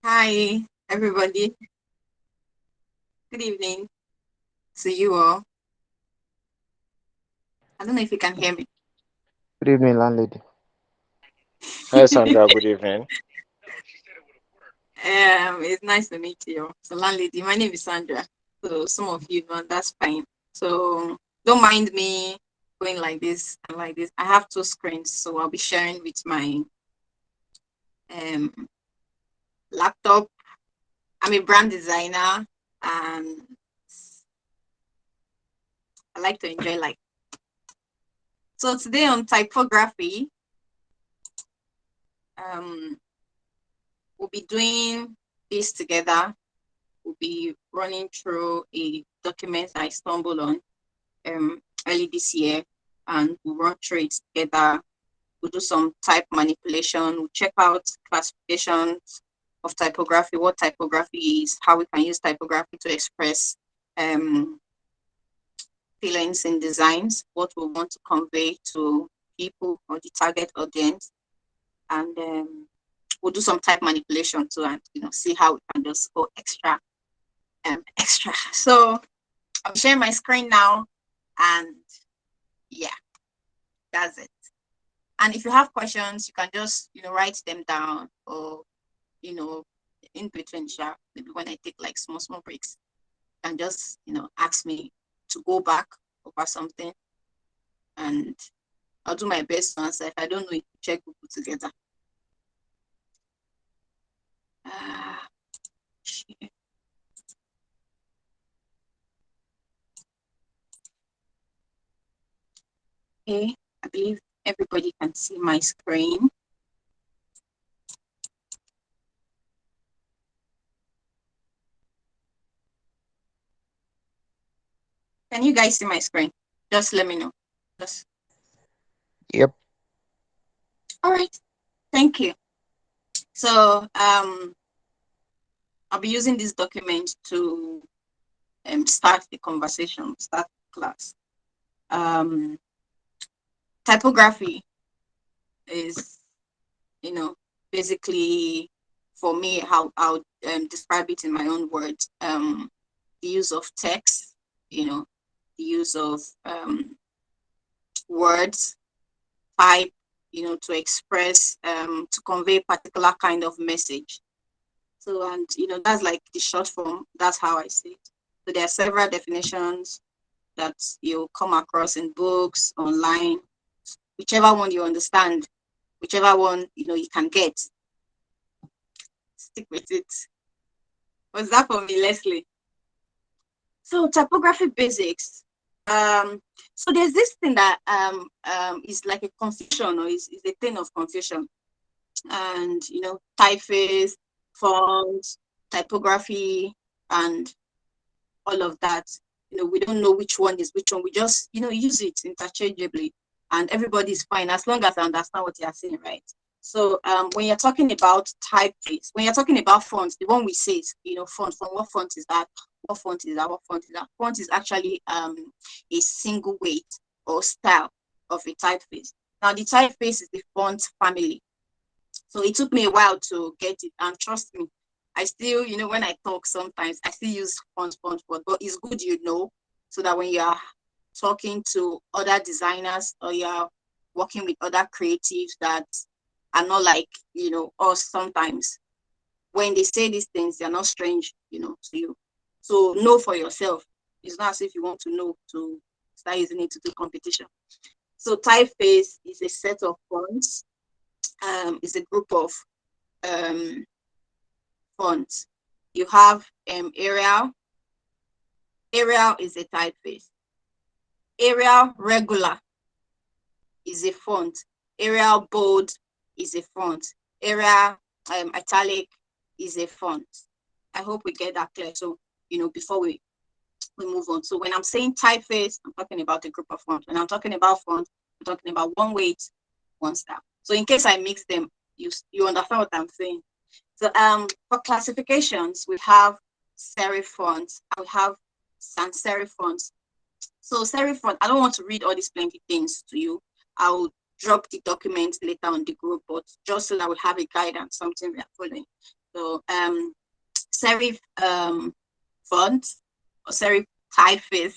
Hi, everybody. Good evening to you all. I don't know if you can hear me. Good evening, landlady. Hi, Sandra. Good evening. It's nice to meet you. So, landlady, my name is Sandra. So, some of you know, that's fine. So, don't mind me going like this and like this. I have two screens, so I'll be sharing with my um, laptop. I'm a brand designer, and I like to enjoy life. So, today on typography, um, we'll be doing this together. We'll be running through a document I stumbled on early this year, and we'll run through it together. We'll do some type manipulation. We'll check out classifications of typography, what typography is, how we can use typography to express um, feelings in designs, what we want to convey to people or the target audience, and we'll do some type manipulation too, and see how we can just go extra. So I'm sharing my screen now, and yeah, that's it. And if you have questions, you can just write them down, or you know in between, maybe when I take like small breaks, you can just ask me to go back over something, and I'll do my best to answer. If I don't know it, check Google together. Ah, okay, I believe everybody can see my screen. Can you guys see my screen? Just let me know. Just Yep. all right. Thank you. So I'll be using this document to start the conversation, start the class. Um, Typography is, you know, basically, for me, how I'll describe it in my own words. The use of text, the use of words, type, to express, to convey a particular kind of message. So, and that's like the short form. That's how I see it. So there are several definitions that you come across in books, online, whichever one you understand, whichever one you can get, stick with it. What's that for me, Leslie? So typography basics. Um, so there's this thing that is like a confusion, or is a thing of confusion, and typeface, font, typography, and all of that. We don't know which one is which one. We just use it interchangeably, and everybody's fine as long as I understand what you're saying, right? So when you're talking about typeface, when you're talking about fonts, the one we say is font. What font is that? What font is that? What font is that? Font is actually a single weight or style of a typeface. Now the typeface is the font family. So it took me a while to get it, and trust me, I still, when I talk sometimes, I still use font, but it's good, so that when you are talking to other designers, or you're working with other creatives that are not like, us sometimes, when they say these things, they're not strange, to you. So know for yourself. It's not as if you want to know to start using it to do competition. So typeface is a set of fonts, is a group of um, fonts. You have Arial. Arial is a typeface. Arial regular is a font. Arial bold is a font. Arial italic is a font. I hope we get that clear. So, before we move on. So when I'm saying typeface, I'm talking about a group of fonts. When I'm talking about font, I'm talking about one weight, one style. So in case I mix them, you understand what I'm saying. So for classifications, we have serif fonts, we have sans serif fonts. So serif font, I don't want to read all these plenty things to you. I'll drop the document later on the group, but just so that we have a guide and something we are following. So serif font or serif typeface.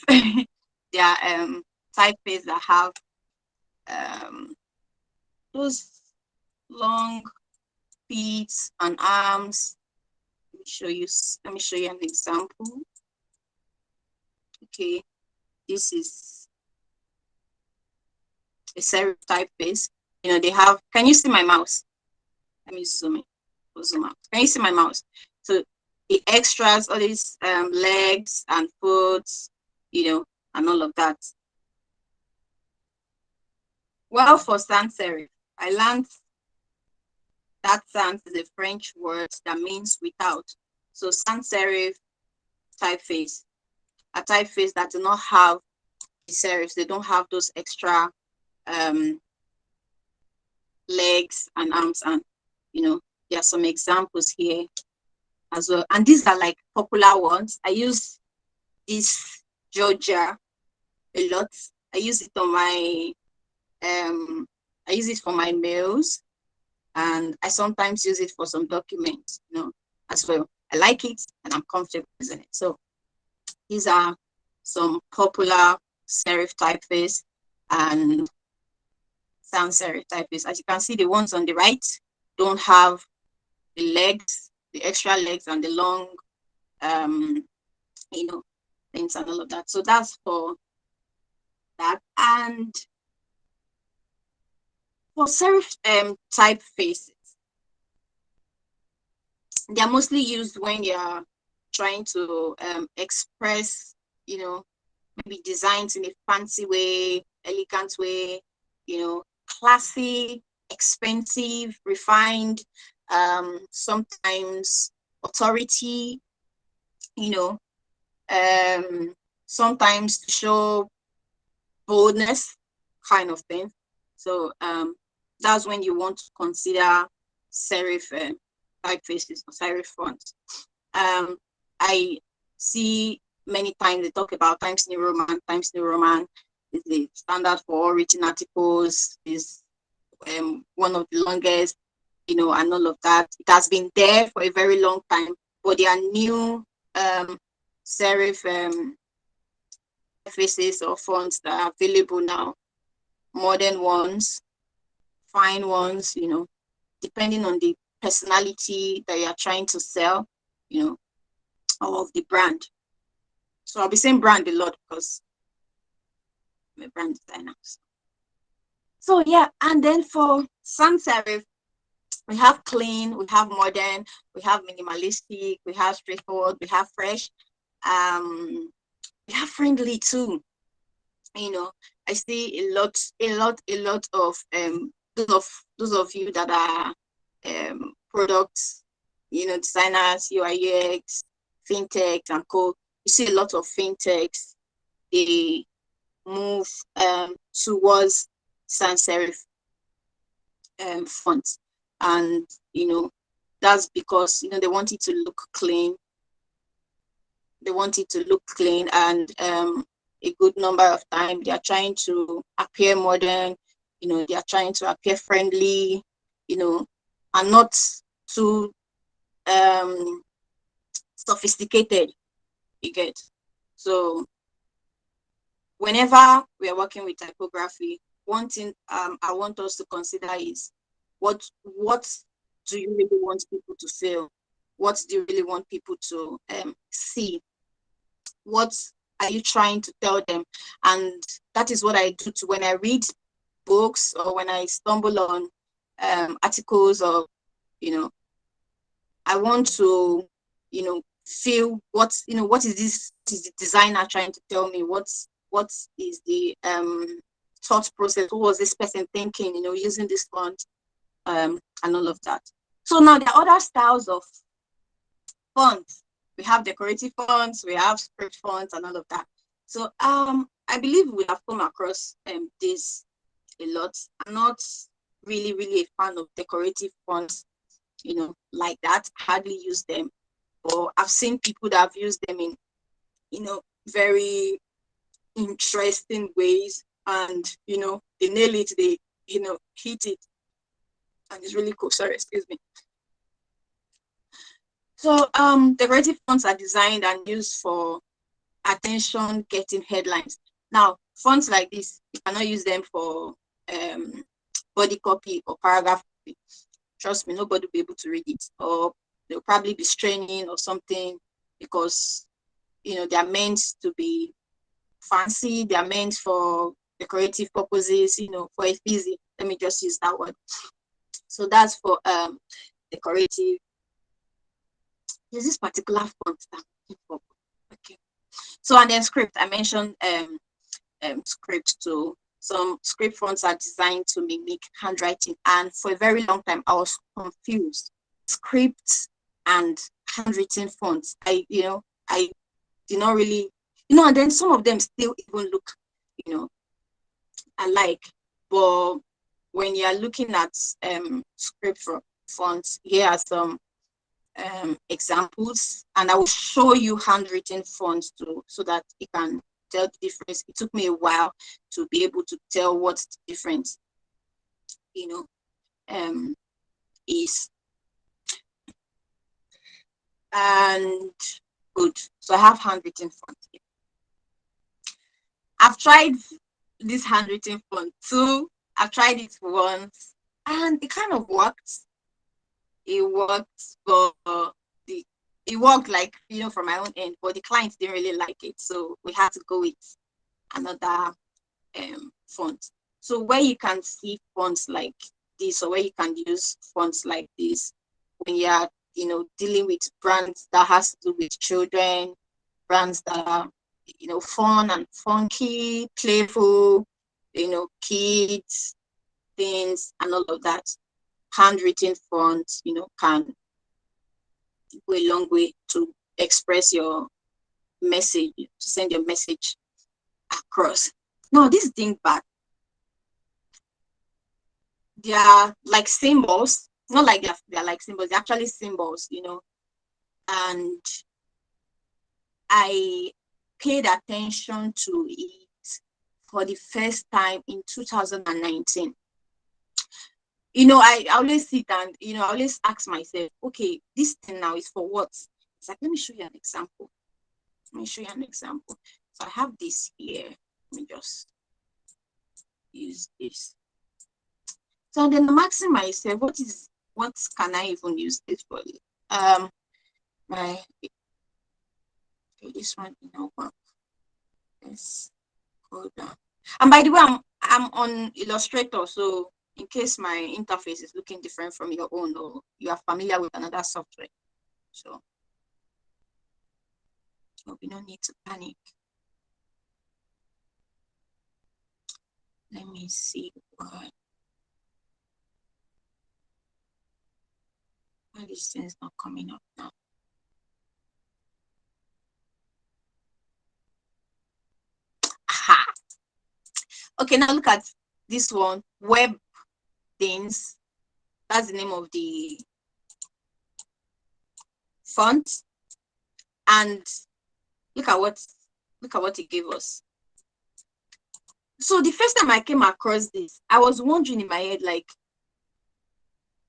They are typeface that have those long feet and arms. Let me show you an example. Okay, this is a serif typeface. They have, can you see my mouse? Let me zoom in. Zoom out. Can you see my mouse? So the extras, all these legs and foot, and all of that. Well, for sans serif, I learned that sans is a French word that means without. So sans serif typeface, a typeface that do not have the serifs, they don't have those extra legs and arms, and there are some examples here as well. And these are like popular ones. I use this Georgia a lot. I use it on my I use it for my mails, and I sometimes use it for some documents, as well. I like it and I'm comfortable using it. So these are some popular serif typeface and sans serif typeface. As you can see, the ones on the right don't have the legs, the extra legs and the long things and all of that. So that's for that. And for serif typefaces, they're mostly used when you're trying to express, maybe designs in a fancy way, elegant way, classy, expensive, refined, sometimes authority, sometimes to show boldness kind of thing. So that's when you want to consider serif typefaces or serif fonts. I see many times they talk about Times New Roman. Times New Roman is the standard for all written articles, is one of the longest, and all of that. It has been there for a very long time, but there are new serif faces or fonts that are available now, modern ones, fine ones, depending on the personality that you are trying to sell, or of the brand. So I'll be saying brand a lot because I'm a brand designer. So yeah, and then for sans serif, we have clean, we have modern, we have minimalistic, we have straightforward, we have fresh, we have friendly too. I see a lot of those of you that are products, designers, UI UX, fintechs and co. You see a lot of fintechs, they move towards sans serif fonts, and that's because they want it to look clean. They want it to look clean, and a good number of time they are trying to appear modern. They are trying to appear friendly, and not too sophisticated. You get. So whenever we are working with typography, one thing I want us to consider is what do you really want people to feel? What do you really want people to see? What are you trying to tell them? And that is what I do too when I read books or when I stumble on articles, or I want to feel what is this, what is the designer trying to tell me, what is the thought process, what was this person thinking, using this font, and all of that. So now there are other styles of fonts. We have decorative fonts, we have script fonts and all of that. So I believe we have come across this a lot. I'm not really a fan of decorative fonts, like that. Hardly use them, or I've seen people that have used them in very interesting ways, and they nail it, they hit it, and it's really cool. Sorry, excuse me. So decorative fonts are designed and used for attention-getting headlines. Now, fonts like this, you cannot use them for body copy or paragraph copy. Trust me, nobody will be able to read it, or they'll probably be straining or something, because they are meant to be fancy. They are meant for decorative purposes. For effigy. Let me just use that word. So that's for decorative. There's this particular font that I'm looking for. Okay. So, and then script. I mentioned script too. Some script fonts are designed to mimic handwriting, and for a very long time I was confused. Script and handwritten fonts. I did not really, and then some of them still even look, alike. But when you are looking at script fonts, here are some examples, and I will show you handwritten fonts too, so that you can tell the difference. It took me a while to be able to tell what the difference, is. And good. So I have handwritten font here. I've tried this handwritten font too. I've tried it once, and it kind of worked. It worked, but it worked like from my own end, but the clients didn't really like it, so we had to go with another font. So where you can see fonts like this, or where you can use fonts like this, when you are dealing with brands that has to do with children, brands that are fun and funky, playful, kids things and all of that. Handwritten fonts can go a long way to express your message, to send your message across. No, this thing back, they are like symbols, not like they're like symbols, they're actually symbols, and I paid attention to it for the first time in 2019. I always sit and I always ask myself, okay, this thing now is for what? It's like, let me show you an example. So I have this here. Let me just use this. So then I'm asking myself, what can I even use this for? This one work. Let's go down. And by the way, I'm on Illustrator, so in case my interface is looking different from your own, or you are familiar with another software, so we don't need to panic. Let me see why this thing is not coming up now. Aha. Okay, now look at this one, web things. That's the name of the font, and look at what it gave us. So the first time I came across this, I was wondering in my head, like,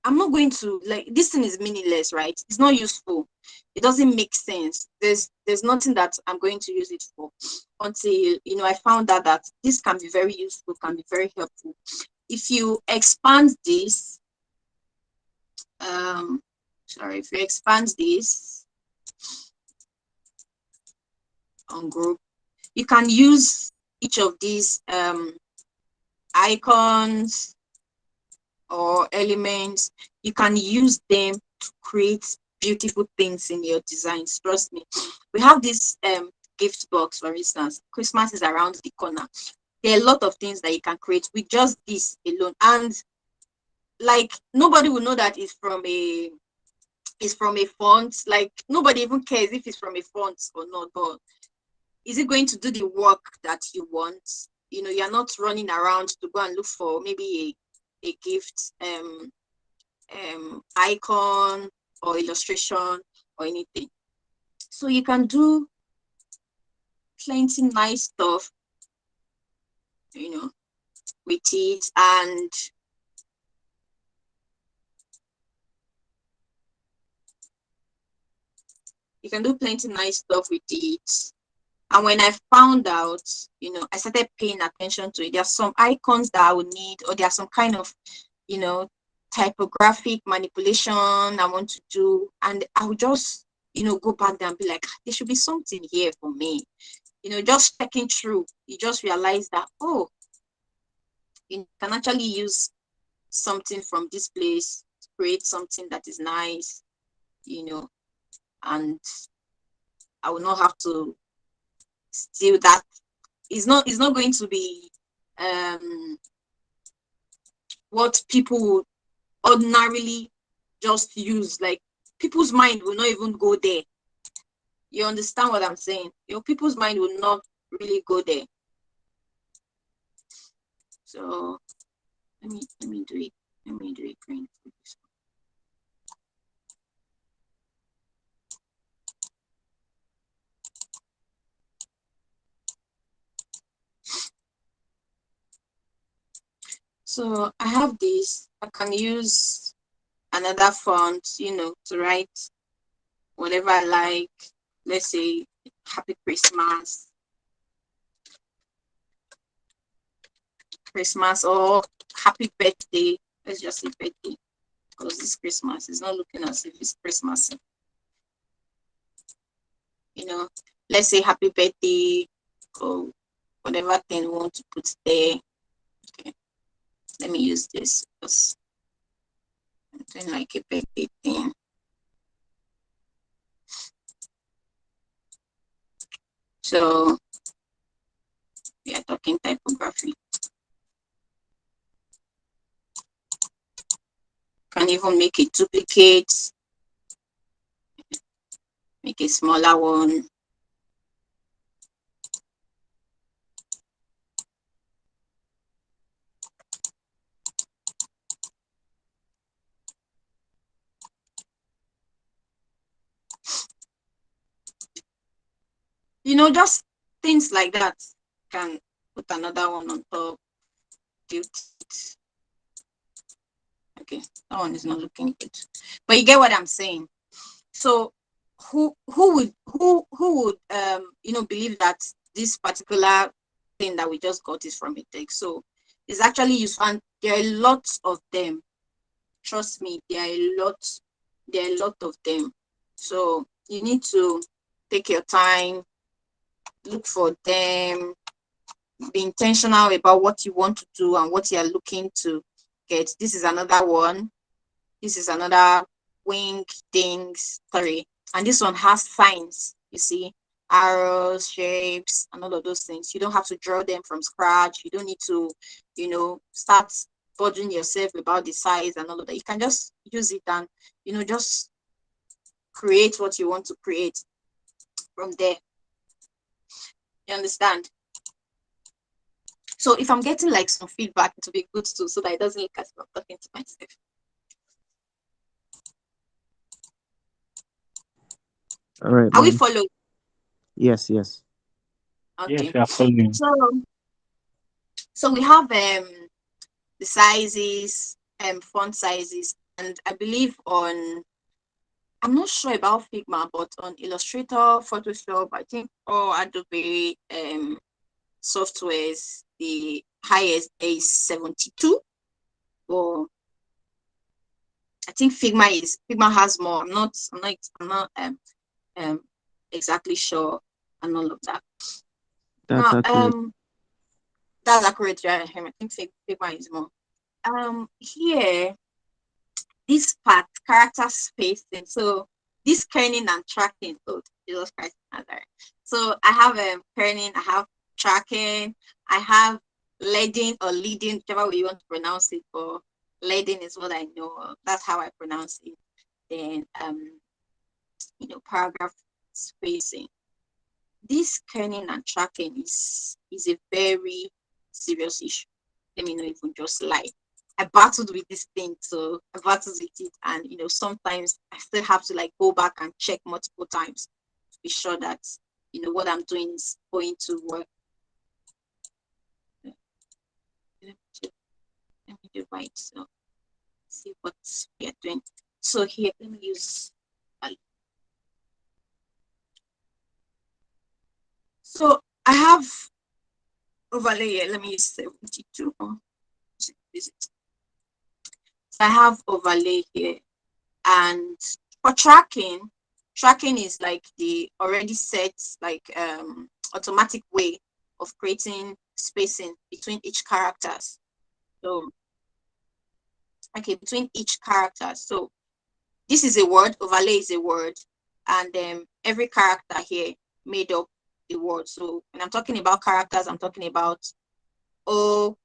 I'm not going to, like, this thing is meaningless, right? It's not useful. It doesn't make sense. There's nothing that I'm going to use it for, until I found out that this can be very useful, can be very helpful. If you expand this, if you expand this on group, you can use each of these icons or elements. You can use them to create beautiful things in your designs. Trust me. We have this gift box, for instance. Christmas is around the corner. There are a lot of things that you can create with just this alone, and like nobody will know that it's from a font. Like nobody even cares if it's from a font or not, but is it going to do the work that you want? You're not running around to go and look for maybe a gift icon or illustration or anything. So you can do plenty nice stuff, with it. And You can do plenty nice stuff with it. And when I found out, I started paying attention to it. There are some icons that I would need, or there are some kind of, typographic manipulation I want to do. And I would just, go back there and be like, there should be something here for me. Just checking through, you just realize that, oh, you can actually use something from this place to create something that is nice, and I will not have to steal that. It's not going to be what people would ordinarily just use. Like, people's mind will not even go there. You understand what I'm saying? People's mind will not really go there. So let me do it. Let me do it green. So I have this. I can use another font, to write whatever I like. Let's say Happy Christmas, or Happy Birthday. Let's just say birthday, because this Christmas is not looking as if it's Christmas. Let's say Happy Birthday, or whatever thing we want to put there. Okay, let me use this because I'm doing like a birthday thing. So we are talking typography. Can even make a duplicate, make a smaller one. Just things like that. Can put another one on top. Okay, that one is not looking good, but you get what I'm saying. So who would believe that this particular thing that we just got is from a text? So it's actually useful, and there are lots of them. Trust me, there are a lot of them. So you need to take your time, look for them, be intentional about what you want to do and what you are looking to get. This is another one. This is another wing things. Sorry. And this one has signs, you see, arrows, shapes, and all of those things. You don't have to draw them from scratch. You don't need to, start bothering yourself about the size and all of that. You can just use it and, just create what you want to create from there. You understand? So if I'm getting like some feedback, it will be good too, so that it doesn't look as if I'm talking to myself. All right, Are we ma'am. following? Yes, yes. Yes, Okay. we are following. So we have the sizes, font sizes, and I believe I'm not sure about Figma, but on Illustrator, Photoshop, I think all Adobe softwares, the highest is 72. Or I think Figma has more. I'm not exactly sure and all of that. That's Now, accurate. that's accurate. Yeah, I think Figma is more. Here, this part, character spacing. So this kerning and tracking. Oh, Jesus Christ, Nazareth. So I have kerning, I have tracking, I have leading or leading, whichever way you want to pronounce it. But leading is what I know of. That's how I pronounce it. Then paragraph spacing. This kerning and tracking is a very serious issue. Let me not even just lie. I battled with this thing, so I battled with it, and sometimes I still have to like go back and check multiple times to be sure that what I'm doing is going to work. Let me do right. So see what we are doing. So here, let me use So I have overlay here. Let me use 72. Is it? So I have overlay here, and for tracking is like the already set, like automatic way of creating spacing between each characters. So okay, between each character. So this is a word, overlay is a word, and every character here made up the word. So when I'm talking about characters, I'm talking about O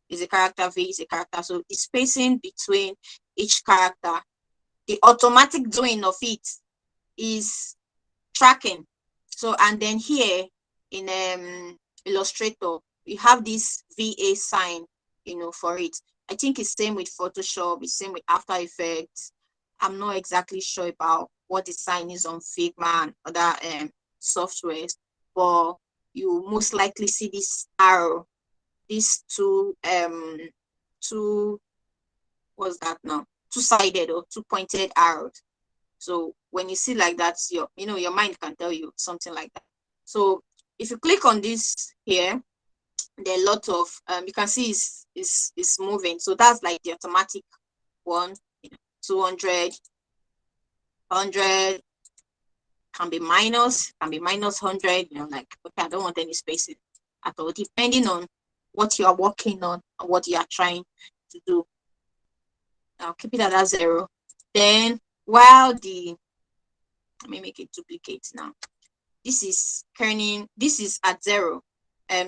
is a character, V is a character. So the spacing between each character, the automatic doing of it is tracking. So, and then here in Illustrator, we have this VA sign, for it. I think it's same with Photoshop, it's same with After Effects. I'm not exactly sure about what the sign is on Figma and other softwares, but you most likely see this arrow, these two, what's that now? Two-sided or two-pointed arrows. So when you see like that, your mind can tell you something like that. So if you click on this here, there are a lot of you can see is moving. So that's like the automatic one. 200, 100, can be minus 100. Like, okay, I don't want any spacing at all, depending on what you are working on and what you are trying to do. I'll keep it at that 0. Then while let me make it duplicate now. This is kerning, this is at 0.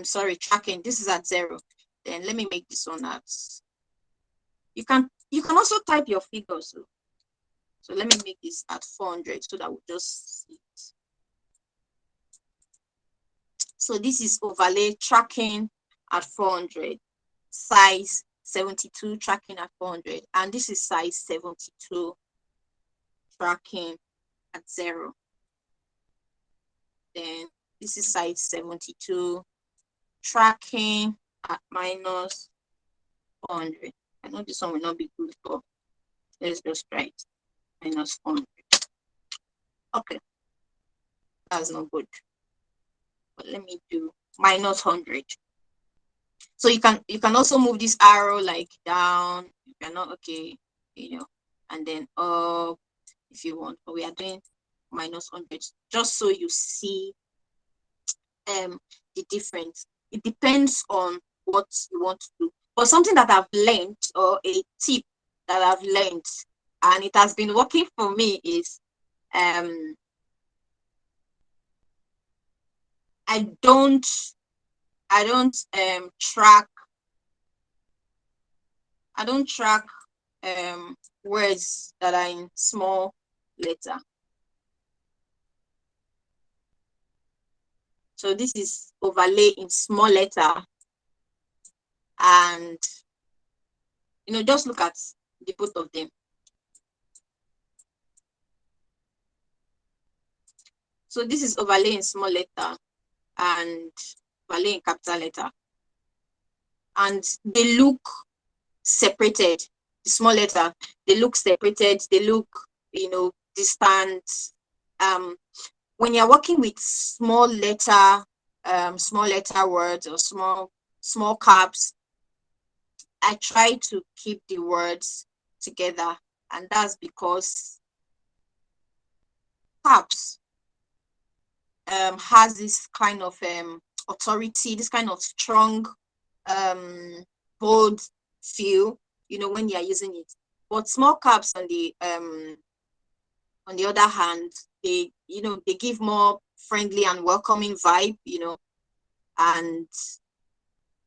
Sorry, tracking, this is at 0. Then let me make this one at, you can also type your figures. So let me make this at 400 so that we'll just see it. So this is overlay tracking at 400, size 72 tracking at 400, and this is size 72 tracking at 0. Then this is size 72 tracking at minus 400. I know this one will not be good, but let's just try it. Minus 400. Okay, that's not good. But let me do minus 100. So you can also move this arrow like down. You cannot, okay, and then up if you want. But we are doing minus 100 just so you see the difference. It depends on what you want to do. But something that I've learned, or a tip that I've learned, and it has been working for me, is I don't track words that are in small letter. So this is overlay in small letter, and just look at the both of them. So this is overlay in small letter and overlay in capital letter, and they look separated. The small letter, they look separated, they look distant. When you're working with small letter words or small caps, I try to keep the words together, and that's because caps has this kind of authority, this kind of strong bold feel, when you're using it. But small caps on the other hand, they give more friendly and welcoming vibe, and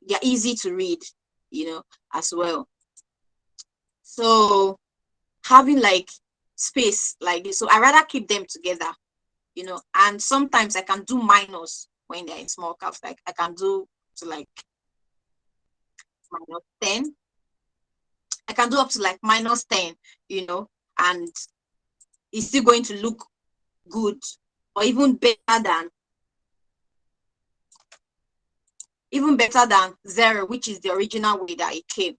they're easy to read, as well. So having like space like this, so I rather keep them together, and sometimes I can do minus when they're in small caps. Like I can do to like minus 10. I can do up to like minus 10, and it's still going to look good, or even better than 0, which is the original way that it came.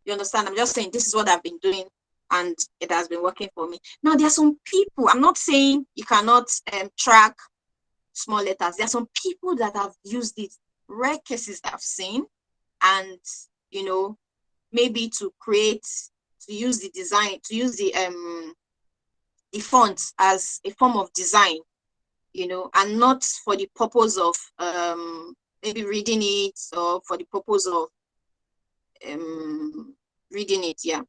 You understand? I'm just saying this is what I've been doing, and it has been working for me. Now, there are some people, I'm not saying you cannot track small letters. There are some people that have used it, rare cases I've seen, and maybe to use the design, to use the font as a form of design, and not for the purpose of maybe reading it, or for the purpose of reading it. Yeah.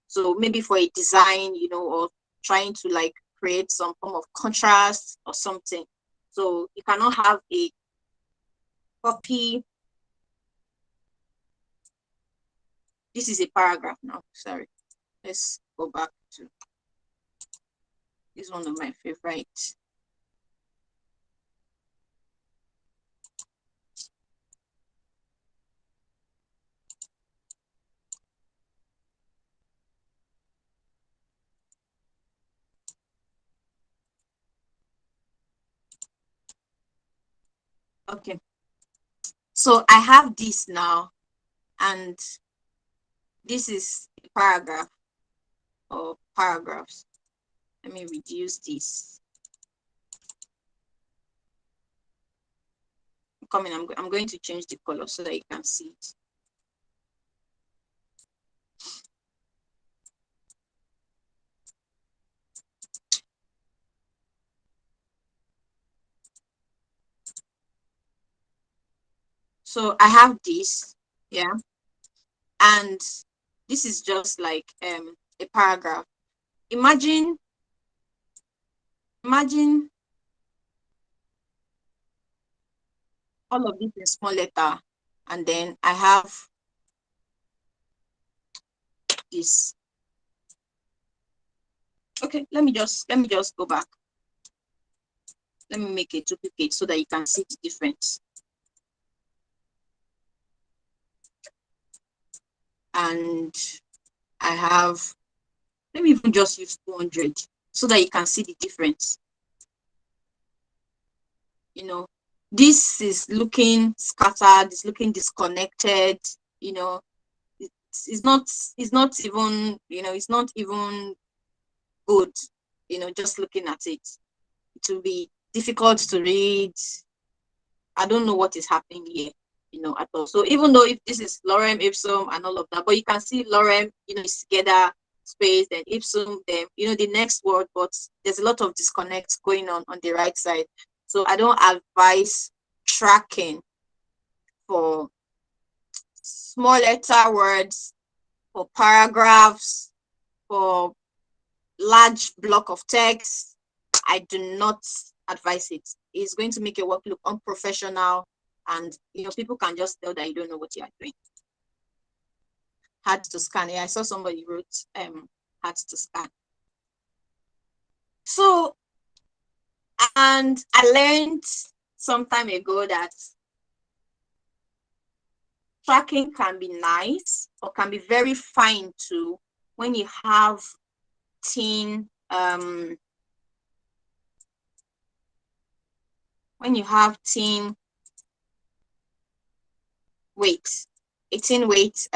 So maybe for a design, or trying to like create some form of contrast or something. So you cannot have a copy. This is a paragraph now. Sorry. Let's go back to this, one of my favorites. Okay. So I have this now, and this is a paragraph or paragraphs. Let me reduce this. I'm going to change the color so that you can see it. So I have this, yeah, and this is just like a paragraph. Imagine all of this in small letter, and then I have this. Okay, let me just go back. Let me make a duplicate so that you can see the difference. And I have, let me even just use 200 so that you can see the difference. This is looking scattered, it's looking disconnected, it's not even, it's not even good, just looking at it. It will be difficult to read. I don't know what is happening here, at all. So even though if this is lorem ipsum and all of that, but you can see lorem, is together, space, then ipsum, then the next word, but there's a lot of disconnect going on the right side. So I don't advise tracking for small letter words, for paragraphs, for large block of text. I do not advise it. It's going to make your work look unprofessional, and people can just tell that you don't know what you are doing. Hard to scan. Yeah, I saw somebody wrote hard to scan. So, and I learned some time ago that tracking can be nice or can be very fine too when you have thin weight, a thin weight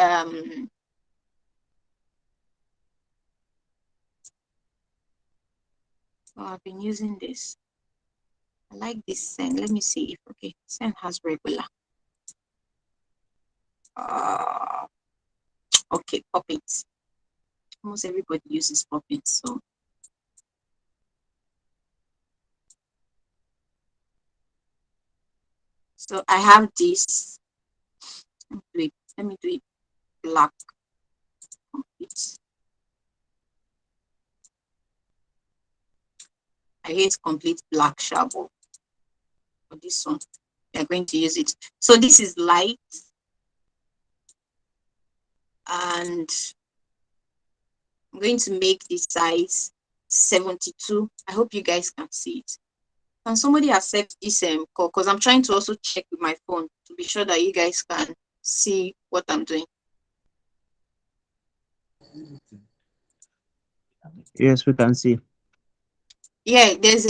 I've been using this. I like this scent. Let me see if okay, scent has regular. Okay, poppins. Almost everybody uses poppins, so I have this. Let me do it black. Complete. I hate complete black shadow. For this one, we are going to use it. So this is light, and I'm going to make this size 72. I hope you guys can see it. Can somebody accept this call? Because I'm trying to also check with my phone to be sure that you guys can see what I'm doing. Yes, we can see. Yeah, there's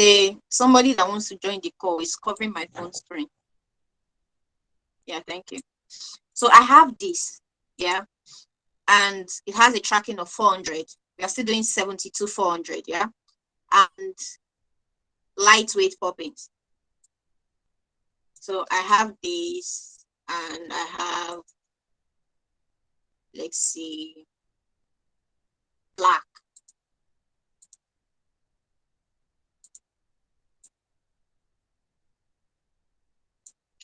somebody that wants to join the call. It's covering my phone screen. Yeah, thank you. So I have this, yeah, and it has a tracking of 400. We are still doing 72 400, yeah, and lightweight poppins. So I have these, and I have, let's see, black.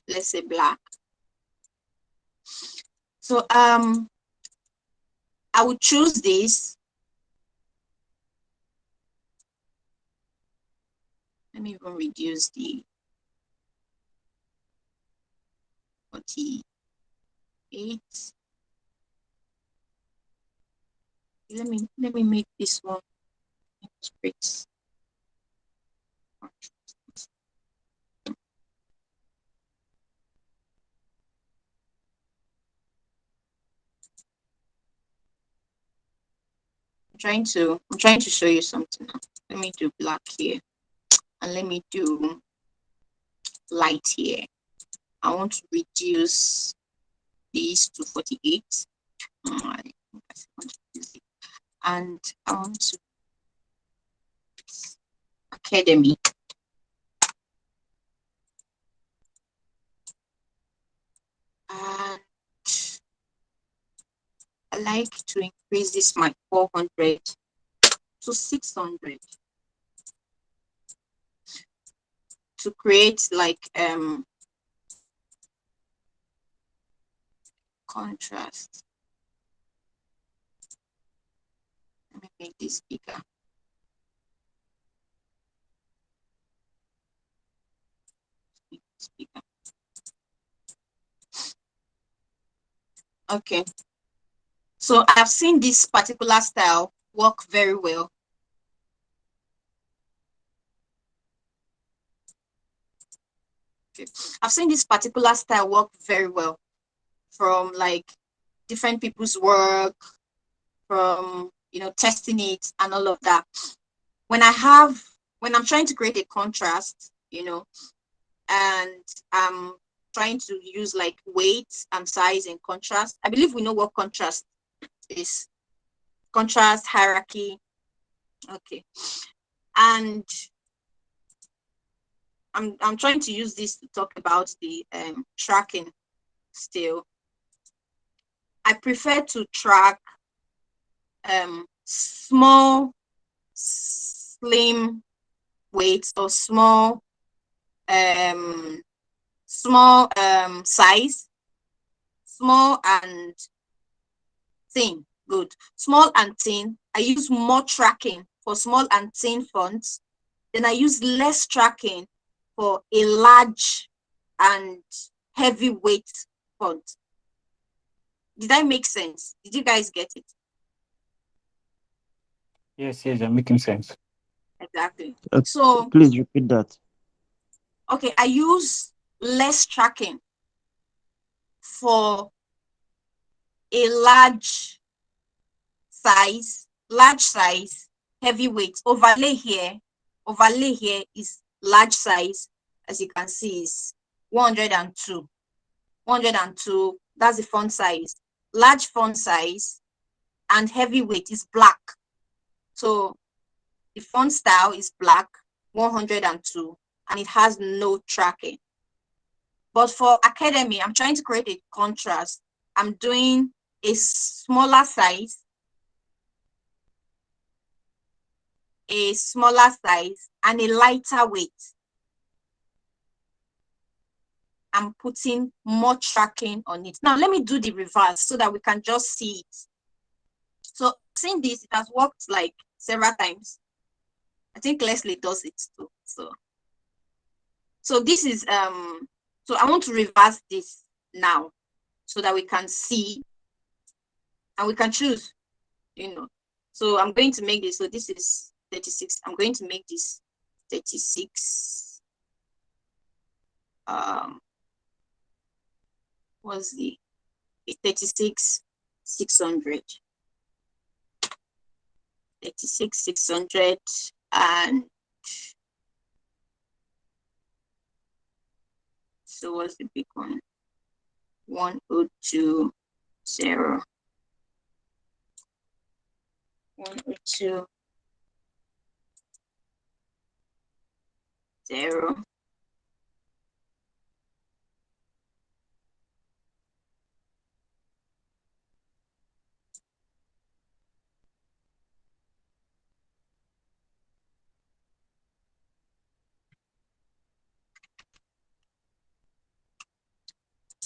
Let's say black. So I would choose this. Let me even reduce the 48. Let me make this one straight. I'm trying to show you something now. Let me do black here, and let me do light here. I want to reduce these to 48. And I want to academy. And I like to increase this my 400 to 600 to create like contrast. Let me make this bigger. Make this bigger. Okay. So I've seen this particular style work very well. Okay. I've seen this particular style work very well from like different people's work, from testing it and all of that. When I'm trying to create a contrast, and I'm trying to use like weight and size and contrast. I believe we know what contrast is. Contrast, hierarchy. Okay. And I'm trying to use this to talk about the tracking still. I prefer to track small, slim weights or small size, small and thin. Good. Small and thin. I use more tracking for small and thin fonts. Then I use less tracking for a large and heavyweight font. Did I make sense? Did you guys get it? Yes, yes, I'm making sense. Exactly. So, please repeat that. okay, I use less tracking for a large size, heavyweight. Overlay here is large size. As you can see, is 102. 102, that's the font size. Large font size and heavyweight is black. So the font style is black, 102, and it has no tracking. But for academy, I'm trying to create a contrast. I'm doing a smaller size, and a lighter weight. I'm putting more tracking on it. Now, let me do the reverse so that we can just see it. So, seeing this, it has worked like several times. I think Leslie does it too. So this is, so I want to reverse this now so that we can see and we can choose, So I'm going to make this. So this is 36. I'm going to make this 36. What's the 36 600? 36 600 and so what's the big one? 1020. 1020.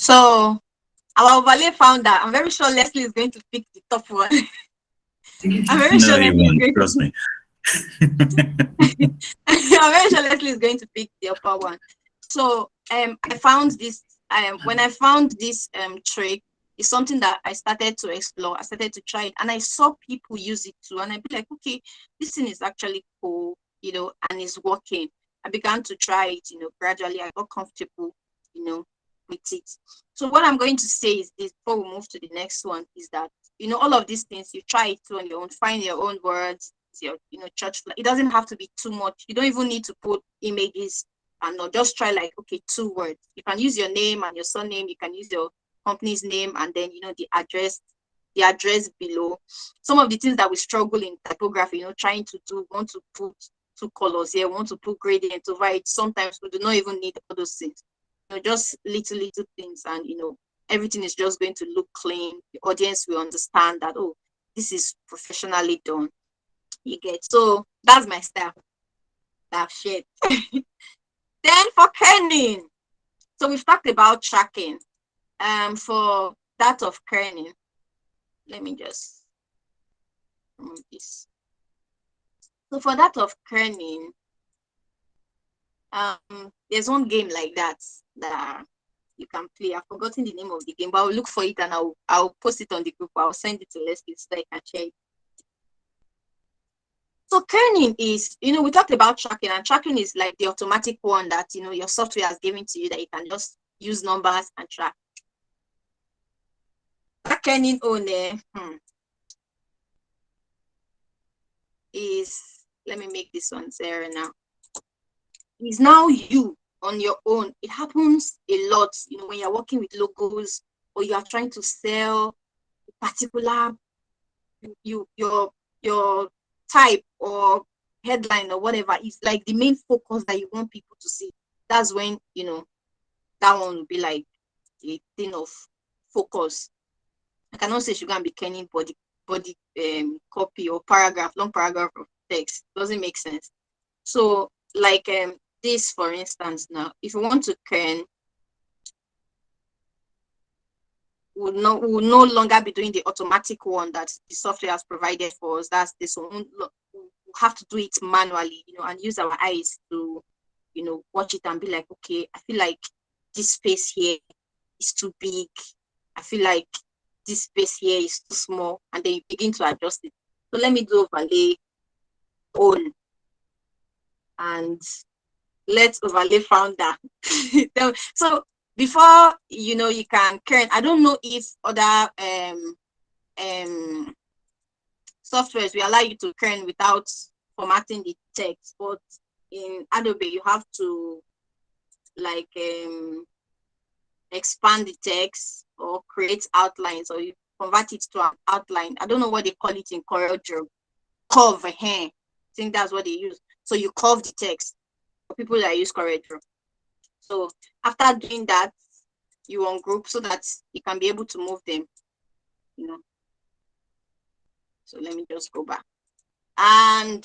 So our overlay found that. I'm very sure Leslie is going to pick the top one. I'm very No, sure he Leslie is won't. going Trust me. I'm very sure Leslie is going to pick the upper one. So I found this when I found this trick, it's something that I started to explore. I started to try it, and I saw people use it too. And I'd be like, okay, this thing is actually cool, and it's working. I began to try it, gradually. I got comfortable, with it. So what I'm going to say is this before we move to the next one is that all of these things you try it on your own, find your own words, your church flag. It doesn't have to be too much. You don't even need to put images and not just try like okay 2 words. You can use your name and your surname, you can use your company's name and then the address below. Some of the things that we struggle in typography, trying to do, want to put 2 colors here, want to put gradient over it. Sometimes we do not even need all those things. Just little things, and everything is just going to look clean. The audience will understand that, oh, this is professionally done. You get. So that's my style. That shit. Then for kerning, so we've talked about tracking. For that of kerning, let me just remove this. So for that of kerning, there's one game like that you can play. I've forgotten the name of the game, but I'll look for it and I'll post it on the group. I'll send it to Leslie so I can share it. So kerning is, we talked about tracking, and tracking is like the automatic one that your software has given to you that you can just use numbers and track. That kerning owner is, let me make this one 0 now. Is now you on your own. It happens a lot, when you're working with logos or you are trying to sell a particular your type or headline or whatever is like the main focus that you want people to see. That's when that one will be like a thing of focus. I cannot say she's gonna be kenning body copy or paragraph, long paragraph of text. Doesn't make sense. So like this for instance, now if you want to ken, will no longer be doing the automatic one that the software has provided for us. That's this one. We'll have to do it manually, and use our eyes to, watch it and be like, okay, I feel like this space here is too big. I feel like this space here is too small, and then you begin to adjust it. So let me do overlay on, and let's overlay founder. So before you can kern, I don't know if other softwares will allow you to kern without formatting the text, but in Adobe you have to like expand the text or create outlines, or you convert it to an outline. I don't know what they call it in CorelDRAW. Curve I think that's what they use. So you curve the text for people that use CorelDRAW. So after doing that, you ungroup so that you can be able to move them, So let me just go back. And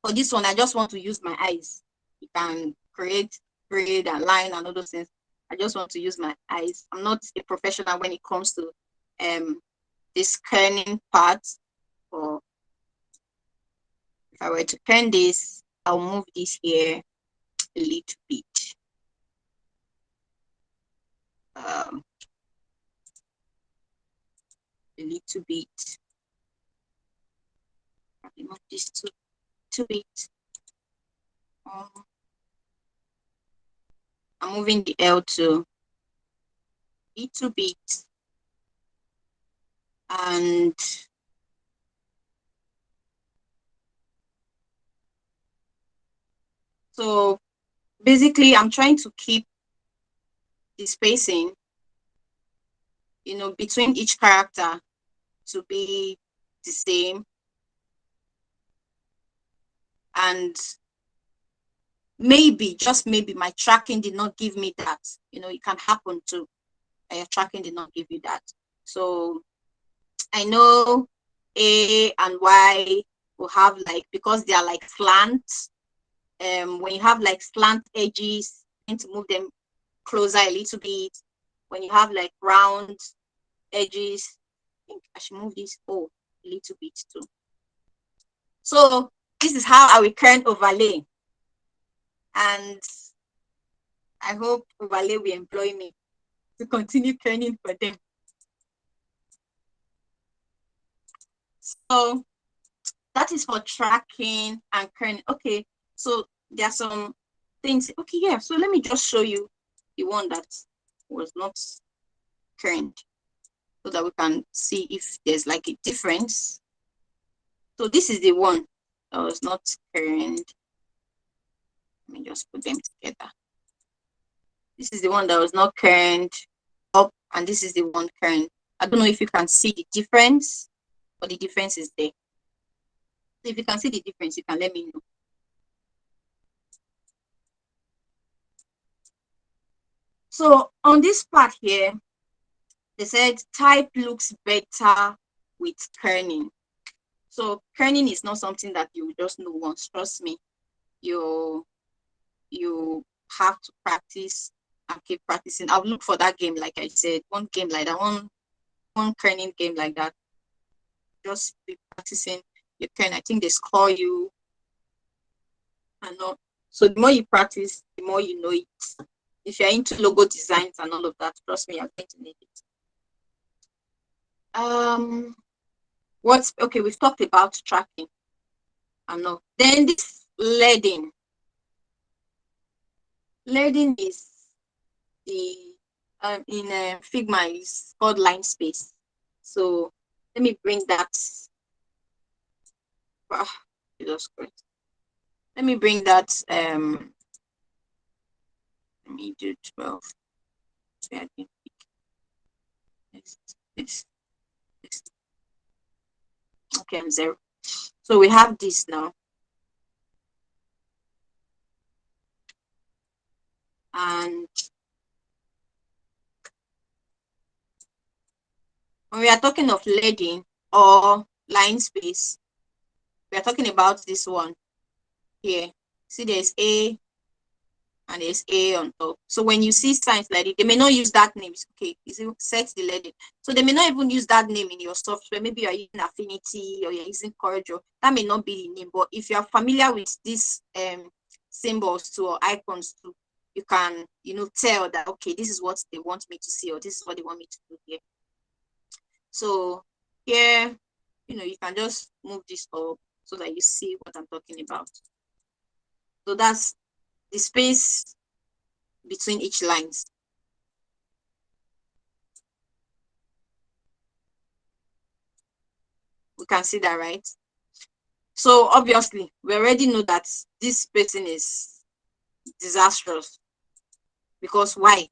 for this one, I just want to use my eyes. You can create grade and line and all those things. I just want to use my eyes. I'm not a professional when it comes to this kerning part. Or if I were to kern this, I'll move this here a little bit. A little bit. I'll move this to it. I'm moving the L to little bit, and so basically I'm trying to keep the spacing, between each character to be the same, and maybe, just maybe, my tracking did not give me that. It can happen too. Your tracking did not give you that. So I know A and Y will have like, because they are like slants. When you have like slant edges, you need to move them closer a little bit. when you have like round edges. I think I should move this a little bit too. So this is how I will kern overlay, and I hope overlay will employ me to continue kerning for them. So that is for tracking and kerning. Okay, so there are some things. Okay, yeah. So let me just show you the one that was not kerned, so that we can see if there's like a difference. So this is the one that was not kerned. Let me just put them together. This is the one that was not kerned up, and this is the one kerned. I don't know if you can see the difference, but the difference is there. So if you can see the difference, you can let me know. So on this part here, they said type looks better with kerning. So kerning is not something that you just know once. Trust me, you have to practice and keep practicing. I'll look for that game, like I said, one game like that, one kerning game like that. Just be practicing your kern. I think they score you and all. So the more you practice, the more you know it. If you're into logo designs and all of that, trust me, you're going to need it. What's okay? We've talked about tracking. I know. Then this leading. Leading is the in Figma is called line space. So let me bring that. Jesus Christ. Let me bring that. Let me do 12. This. Okay, I'm 0. So we have this now. And when we are talking of leading or line space, we are talking about this one here. See, there's A and there's A on top. So when you see signs like it, they may not use that name. Okay, is it set the leading? So they may not even use that name in your software. Maybe you're using Affinity or you're using Corridor. That may not be the name, but if you're familiar with these symbols too or icons too, you can, tell that, okay, this is what they want me to see, or this is what they want me to do here. So here, you can just move this up so that you see what I'm talking about. So that's the space between each lines. We can see that, right? So obviously, we already know that this spacing is disastrous. Because why?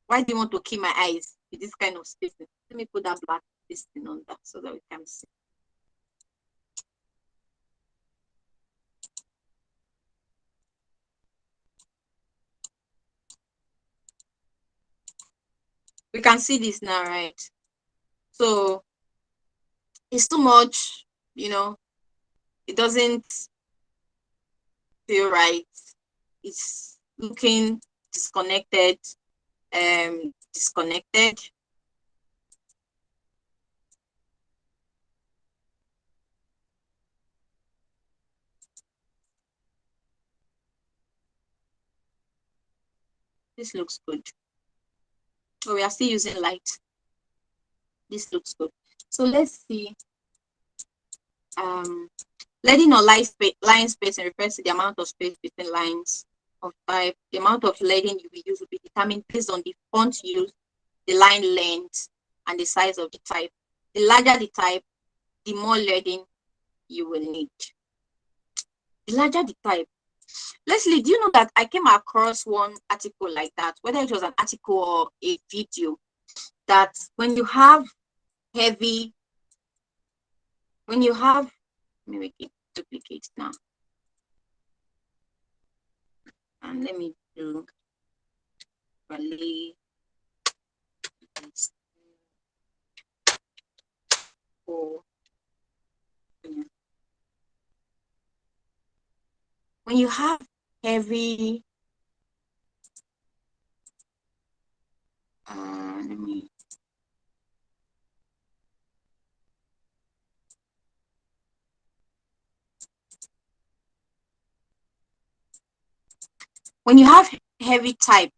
Why do you want to kill my eyes with this kind of spacing? Let me put that black spacing on that so that we can see. We can see this now, right? So it's too much, it doesn't feel right. It's looking disconnected. Disconnected. This looks good. Oh, we are still using light. This looks good. So let's see. Leading or line spacing refers to the amount of space between lines of type. The amount of leading you will use will be determined based on the font used, the line length, and the size of the type. The larger the type, the more leading you will need. The larger the type. Leslie, do you know that I came across one article like that, whether it was an article or a video, that when you have heavy, let me make it duplicate now. And let me do Raleigh. When you have heavy Let me. When you have heavy type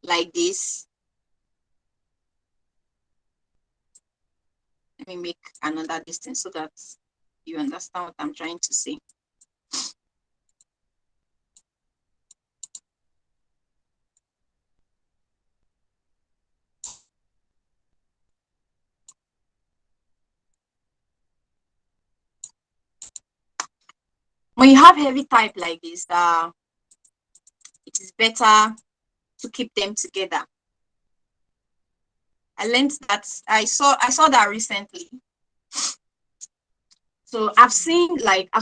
like this, let me make another distance so that you understand what I'm trying to say. When you have heavy type like this, it is better to keep them together. I learned that I saw that recently. So I've seen like a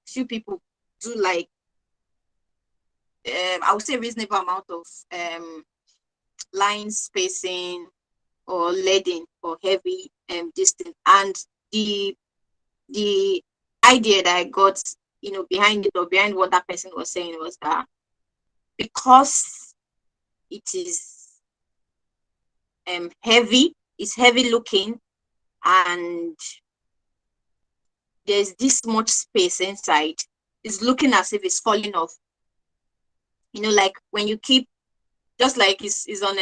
few people do like I would say reasonable amount of line spacing or leading or heavy distance, and the idea that I got, behind it, or behind what that person was saying, was that because it is heavy, it's heavy looking, and there's this much space inside, it's looking as if it's falling off. Like when you keep, just like is on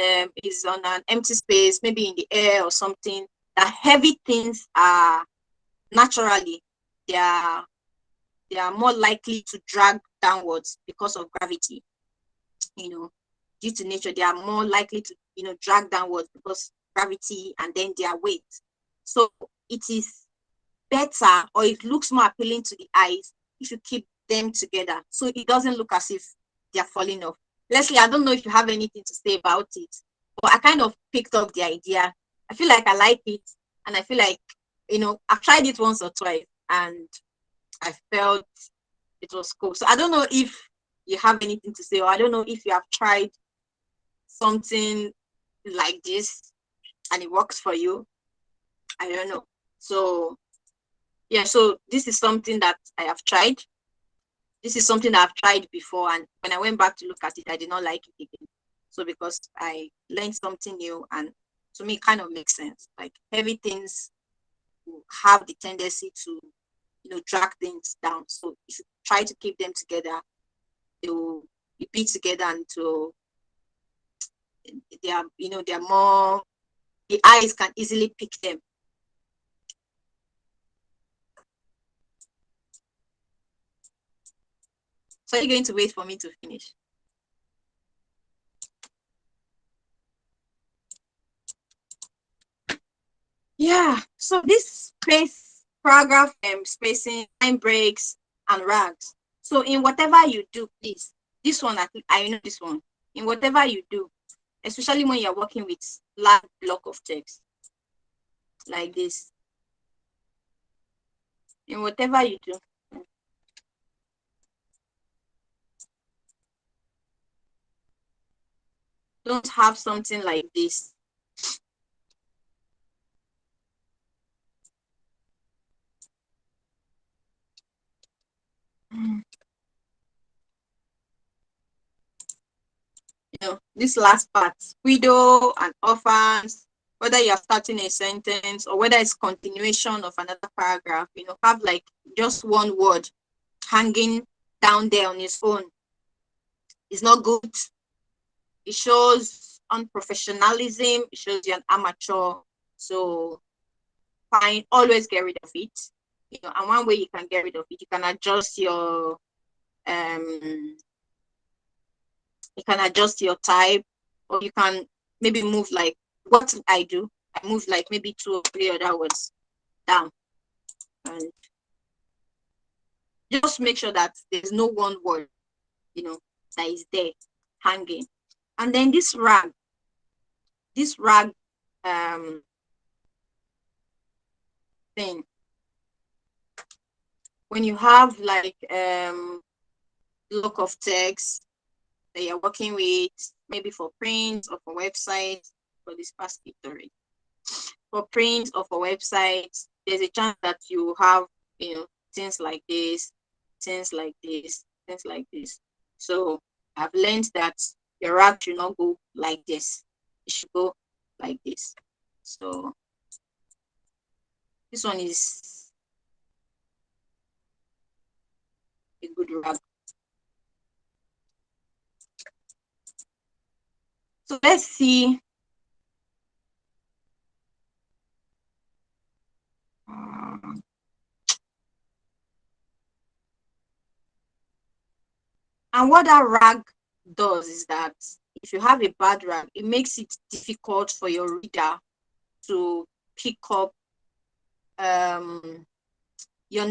an empty space, maybe in the air or something, that heavy things are naturally, they are more likely to drag downwards because of gravity. Due to nature, they are more likely to drag downwards because gravity and then their weight. So it is better, or it looks more appealing to the eyes, if you keep them together so it doesn't look as if they're falling off. Leslie, I don't know if you have anything to say about it, but I kind of picked up the idea. I feel like I like it, and I feel like, I've tried it once or twice, and I felt it was cool. So I don't know if you have anything to say, or I don't know if you have tried something like this and it works for you. I don't know. So yeah, so this is something that I have tried. This is something that I've tried before, and when I went back to look at it, I did not like it again. So because I learned something new, and to me, it kind of makes sense. Like heavy things have the tendency to, drag things down. So you should try to keep them together. They will be together until they're more, the eyes can easily pick them. So are you going to wait for me to finish? Yeah, so this space, paragraph spacing, line breaks, and rags. So in whatever you do, please, this one, I know this one. In whatever you do, especially when you're working with large block of text, like this, in whatever you do, don't have something like this. This last part, widow and orphans, whether you're starting a sentence or whether it's continuation of another paragraph, have like just one word hanging down there on its own. It's not good. It shows unprofessionalism. It shows you're an amateur. So fine, always get rid of it. And one way you can get rid of it, you can adjust your type, or you can maybe move, like what I do. I move like maybe 2 or 3 other words down, and just make sure that there's no one word, that is there hanging. And then this rag thing, when you have like block of text that you're working with, maybe for print or for websites, for this past history, for print or for websites, there's a chance that you have, things like this, things like this, things like this. So I've learned that your rag should not go like this. it should go like this. So this one is a good rag. So let's see. And what that rag does is that if you have a bad rag, it makes it difficult for your reader to pick up your the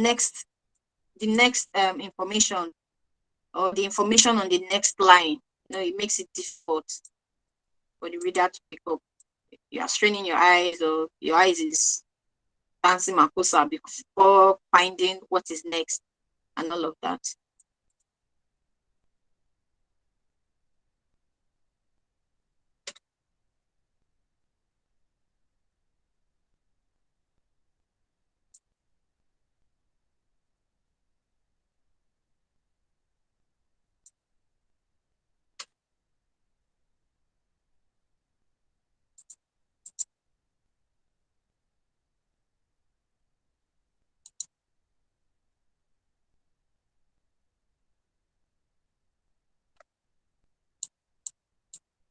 next information, or the information on the next line. It makes it difficult for the reader to pick up. You are straining your eyes, or your eyes is dancing makosa before finding what is next and all of that.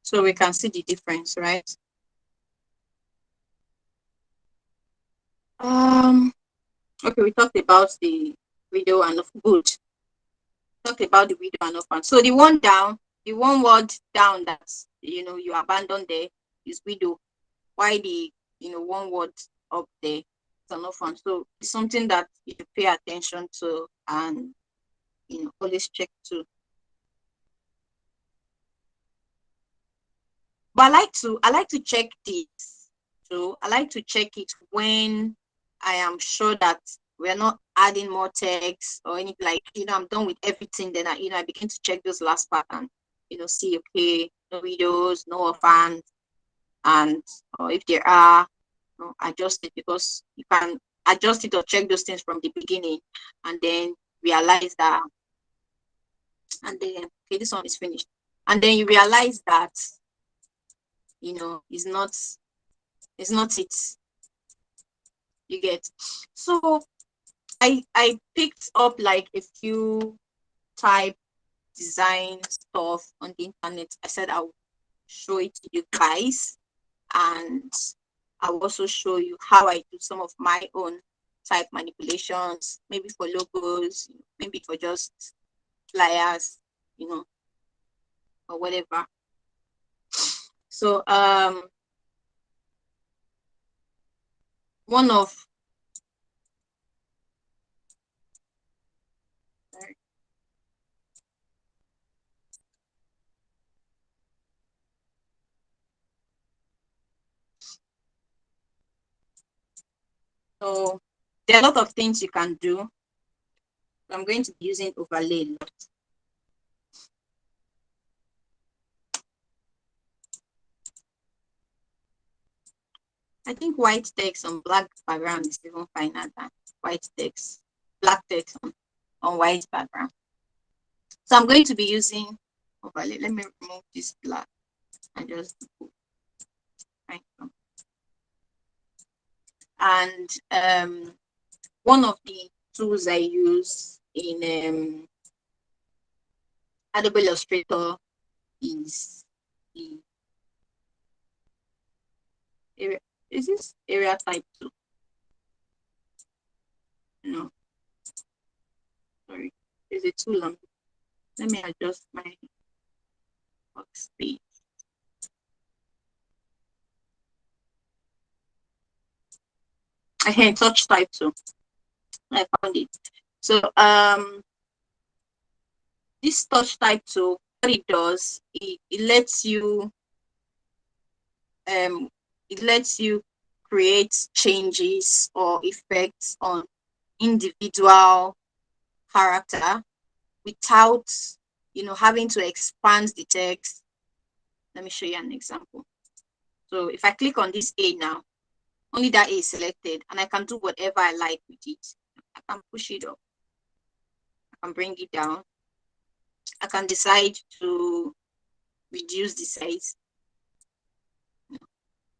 So we can see the difference, right? Okay, we talked about the video and of good. Talked about the video and of fun. So the one down, the one word down that you abandoned there is widow. Why the one word up there is an orphan. So it's something that you pay attention to and always check to. But I like to check this. So I like to check it when I am sure that we're not adding more text or anything, like I'm done with everything. Then I begin to check those last part and see, okay, no videos, no orphans, and or if there are, adjust it, because you can adjust it or check those things from the beginning and then realize that, and then okay, this one is finished, and then you realize that it's not it. You get. So I picked up like a few type design stuff on the internet. I said I'll show it to you guys, and I'll also show you how I do some of my own type manipulations, maybe for logos, maybe for just flyers, or whatever. So one of so there are a lot of things you can do. I'm going to be using overlay a lot. I think white text on black background is even finer than white text, black text on white background. So I'm going to be using overlay. Let me remove this black and just right. And one of the tools I use in Adobe Illustrator is the area. Is this area type 2? No, sorry. Is it too long? Let me adjust my workspace. I can touch type 2. I found it. So this touch type 2, what it does, it lets you create changes or effects on individual character without having to expand the text. Let me show you an example. So if I click on this A now, only that A is selected, and I can do whatever I like with it. I can push it up, I can bring it down, I can decide to reduce the size.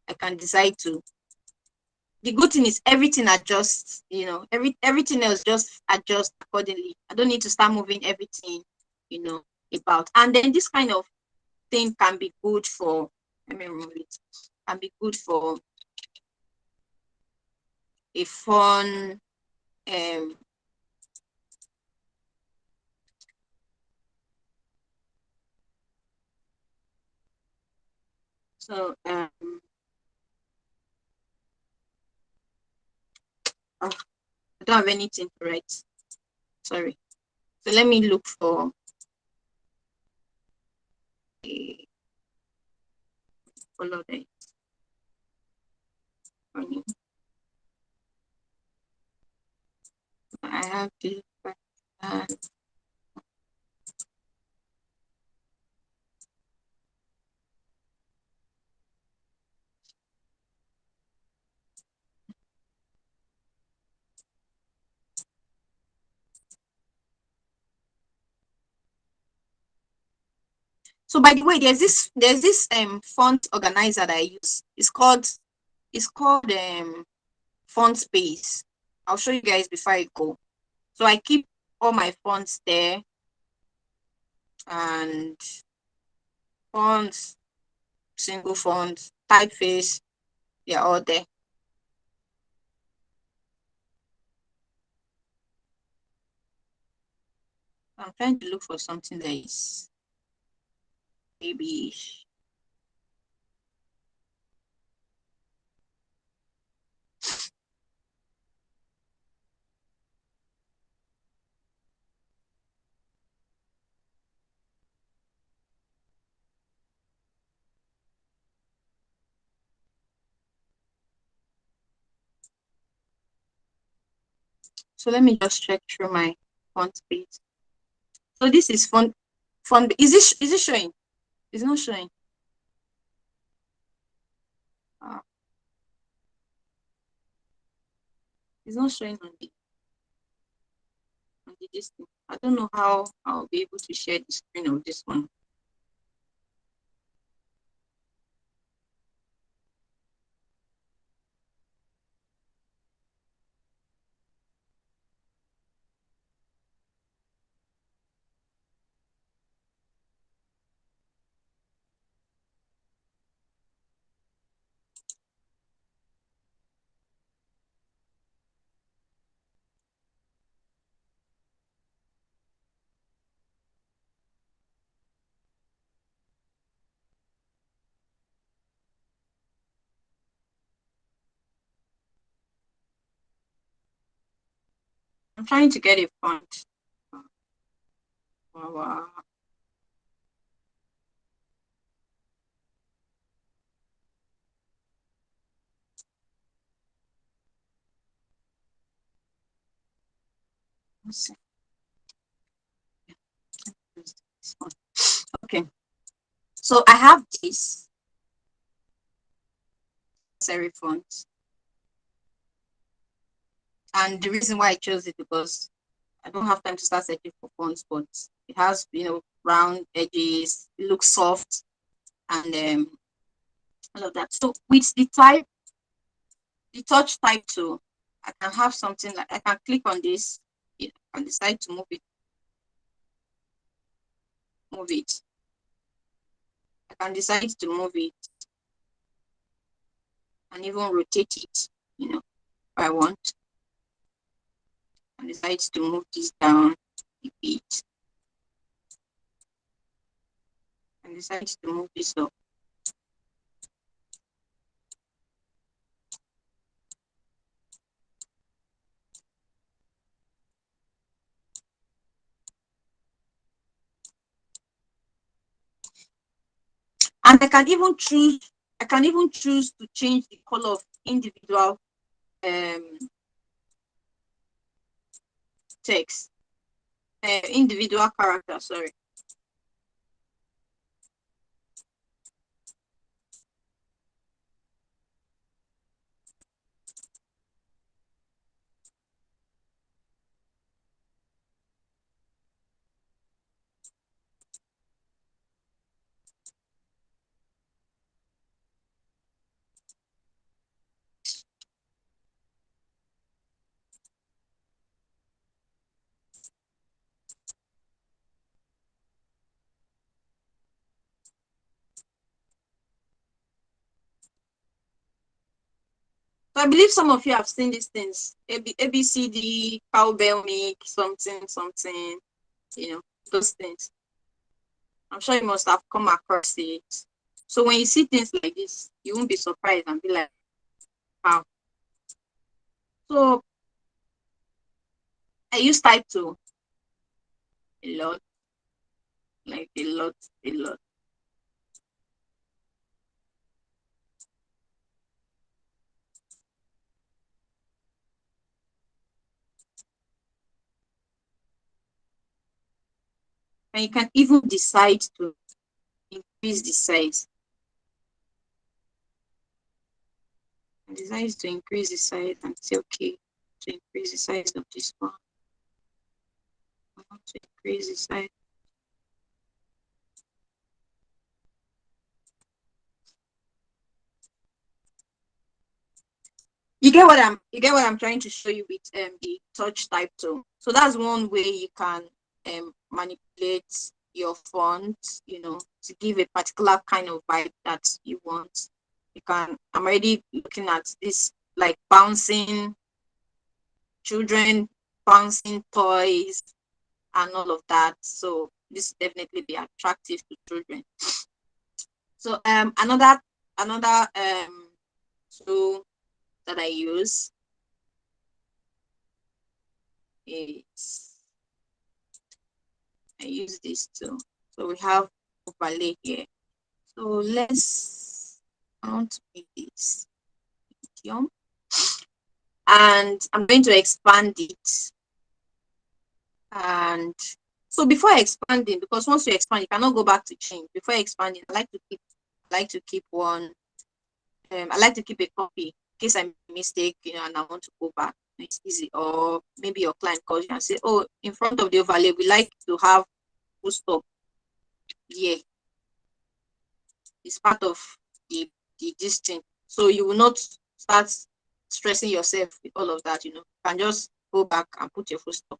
I can decide to. The good thing is everything adjusts, everything else just adjusts accordingly. I don't need to start moving everything, about. And then this kind of thing can be good for, let me remove it, can be good for a fun, um, so, oh, I don't have anything to write. Sorry. So let me look for a color that is funny. I have this. So by the way, there's this font organizer that I use. It's called font space. I'll show you guys before I go. So I keep all my fonts there, and fonts, single fonts, typeface, they're all there. I'm trying to look for something that is maybe. So let me just check through my font space. So this is font. Is it showing? It's not showing. Uh, it's not showing on the this thing. I don't know how I'll be able to share the screen of this one. I'm trying to get a font. Wow. Let's see. This one. Okay. So I have this serif font, and the reason why I chose it because I don't have time to start searching for fonts, but it has round edges, it looks soft, and all of that. So with the touch type tool, I can have something like I can click on this, and decide to move it. I can decide to move it and even rotate it, if I want. And decide to move this down a bit, and decide to move this up. And I can even choose to change the color of individual text, individual character, sorry. So I believe some of you have seen these things. ABCD, cowbell make, something, something, those things. I'm sure you must have come across it. So when you see things like this, you won't be surprised and be like, wow. So I use type 2 a lot, like a lot, a lot. And you can even decide to increase the size. And decide to increase the size and say, okay, to increase the size of this one. I want to increase the size. You get what I'm trying to show you with the touch type 2. So that's one way you can manipulate your font, to give a particular kind of vibe that you want. I'm already looking at this, like bouncing children, bouncing toys, and all of that. So this will definitely be attractive to children. So another tool that I use is I use this too. So we have overlay here. So I want to make this medium, and I'm going to expand it. And so before expanding, because once you expand, you cannot go back to change. Before expanding, I like to keep one. I like to keep a copy in case I make a mistake, and I want to go back. It's easy. Or maybe your client calls you and say, "Oh, in front of the overlay, we like to have full stop here." It's part of this thing. So you will not start stressing yourself with all of that. You can just go back and put your full stop.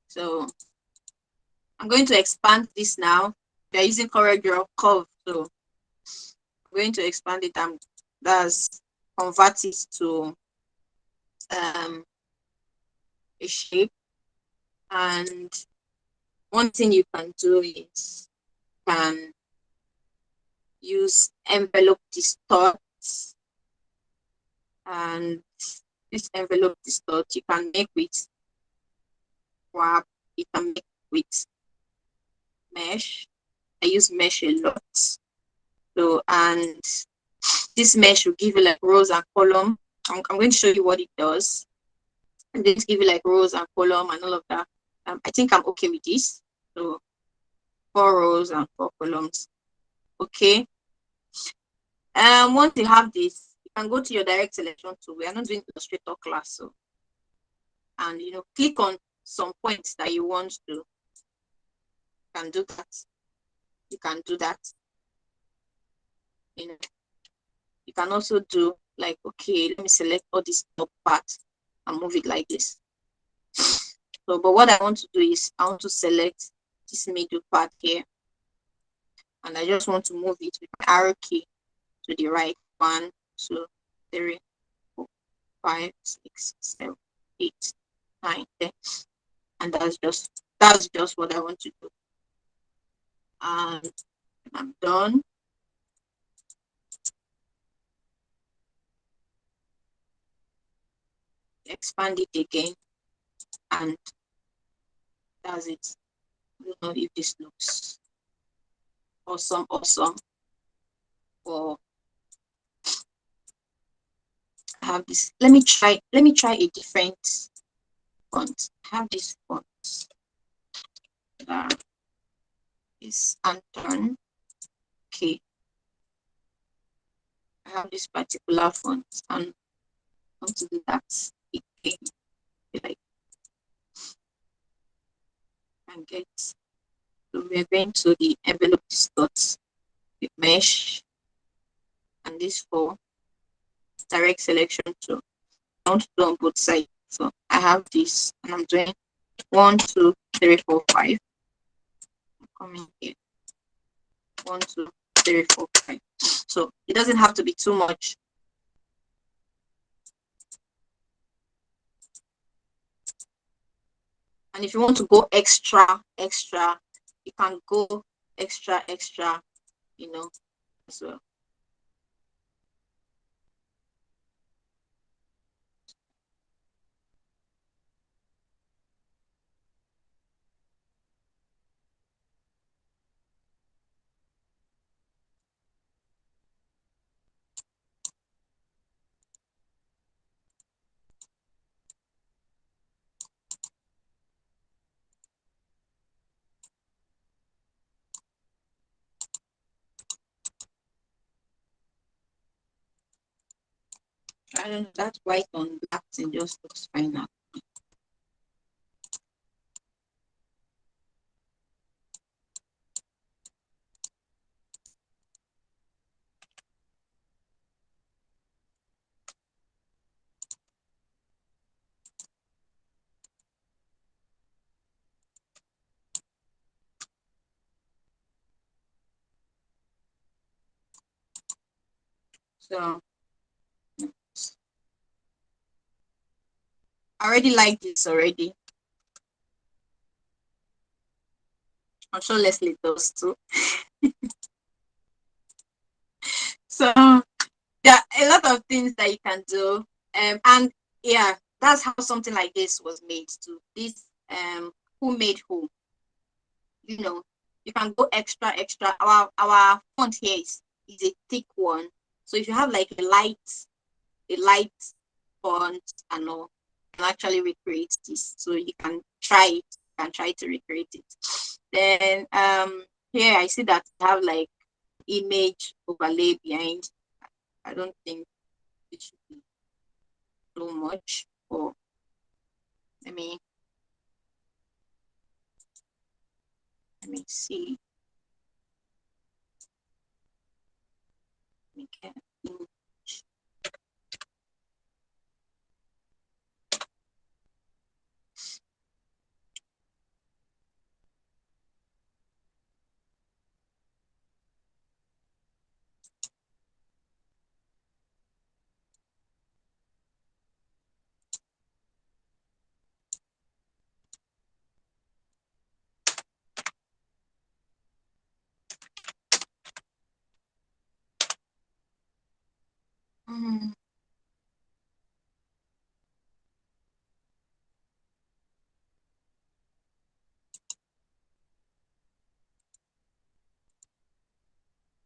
So I'm going to expand this now. We are using CorelDRAW curve, so I'm going to expand it, and that's convert it to a shape. And one thing you can do is can use envelope distort, and this envelope distort you can make with wrap, you can make with mesh. I use mesh a lot. So, and this mesh will give you like rows and column. I'm going to show you what it does. I'm going to give you like rows and column and all of that. I think I'm okay with this. So 4 rows and 4 columns. Okay. Once you have this, you can go to your direct selection tool. We are not doing Illustrator class, so, and click on some points that you want to. You can do that. You can do that. You can also do like, okay, let me select all this top part and move it like this. So, but what I want to do is I want to select this middle part here, and I just want to move it with my arrow key to the right. 1, 2, 3, 4, 5, 6, 7, 8, 9, 10, and that's just what I want to do. And I'm done. Expand it again, and that's it. I don't know if this looks awesome. Or I have this. Let me try a different font. I have this font. Is Anton. Okay. I have this particular font, and I want to do that again. Like, and get. So we're going to the envelope distort with mesh, and this for direct selection too. I want to do on both sides. So I have this, and I'm doing 1, 2, 3, 4, 5. I'm coming here. 1, 2, three, four, five. So it doesn't have to be too much. And if you want to go extra, you can go extra, you know, as well. I don't know, that white on black thing just looks fine now. So I already like this already. I'm sure Leslie does too. So there are a lot of things that you can do. And yeah, that's how something like this was made too. This who made who, you know, you can go extra. Our font here is a thick one. So if you have like a light font and all, you can actually recreate this. So you can try it. You can try to recreate it. Then here I see that you have like image overlay behind. I don't think it should be too much. Or let me see. Let me get image.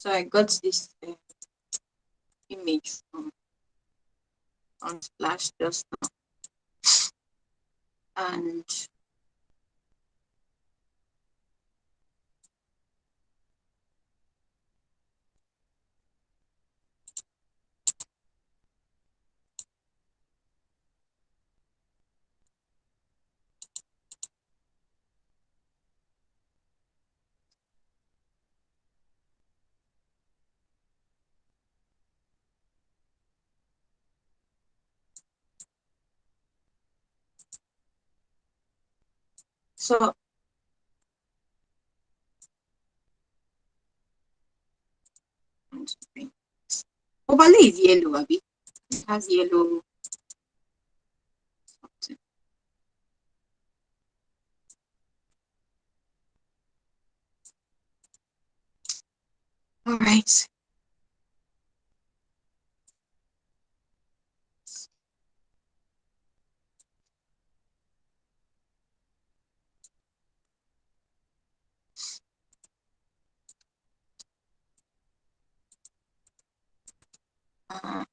So I got this image from on Splash just now, and so overlay is yellow, Abby. It has yellow something. All right. Uh,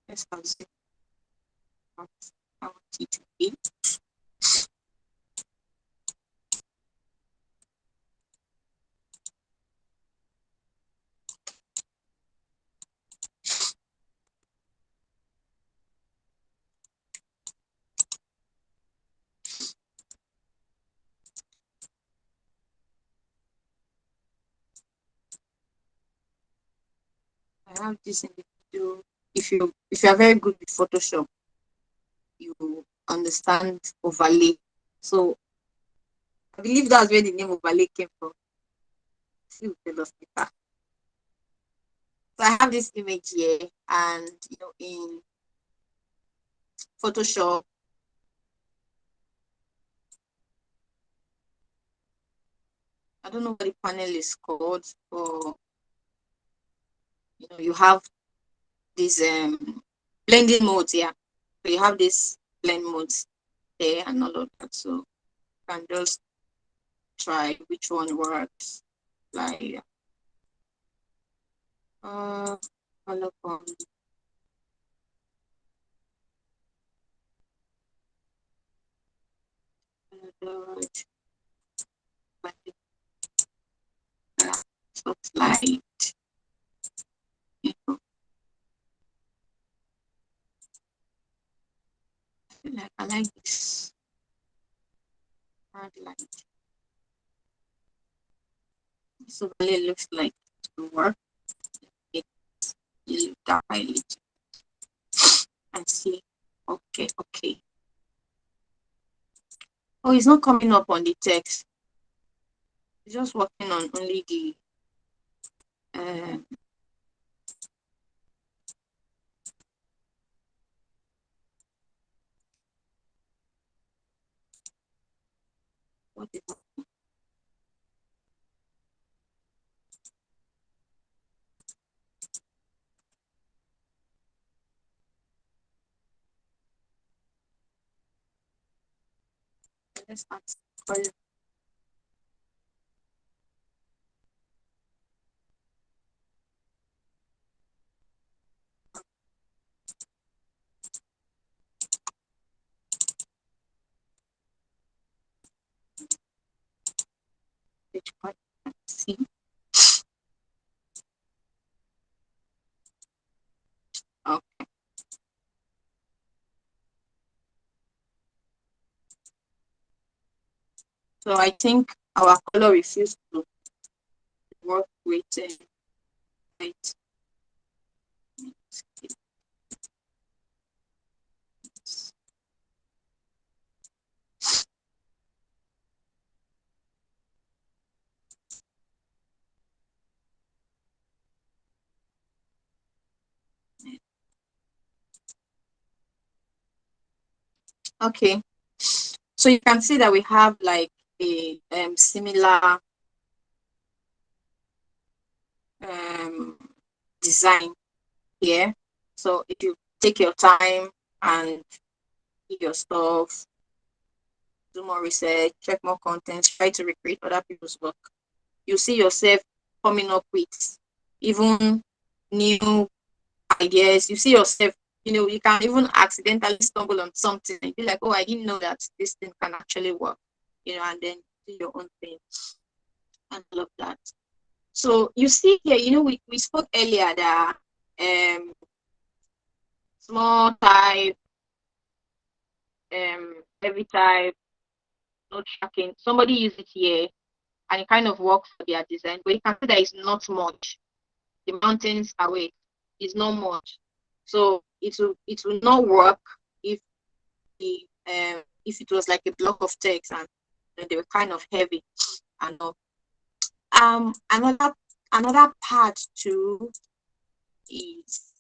let's see what I want it to be. I have this in the video. If you are very good with Photoshop, you understand overlay. So I believe that's where the name overlay came from. See, tell us later. So I have this image here, and in Photoshop, I don't know what the panel is called, but you have these blending modes here. So you have this blend modes there and all of that. So you can just try which one works. Like color on spotlight. I like this hard light. So it looks like it will work. You dial it and see. Okay, okay. Oh, it's not coming up on the text. It's just working on only the what is it? Let's add color. Which part? See. Okay. So I think our color refused to work with light. Okay. So you can see that we have like a similar design here. So if you take your time and do your stuff, do more research, check more contents, try to recreate other people's work, you see yourself coming up with even new ideas. You see yourself, you can even accidentally stumble on something and be like, oh, I didn't know that this thing can actually work, and then do your own thing and all of that. So you see here, we spoke earlier that small type, heavy type, no tracking. Somebody use it here and it kind of works for their design, but you can see that it's not much. The mountains away is not much. So it will not work if if it was like a block of text and they were kind of heavy and all. Another part too is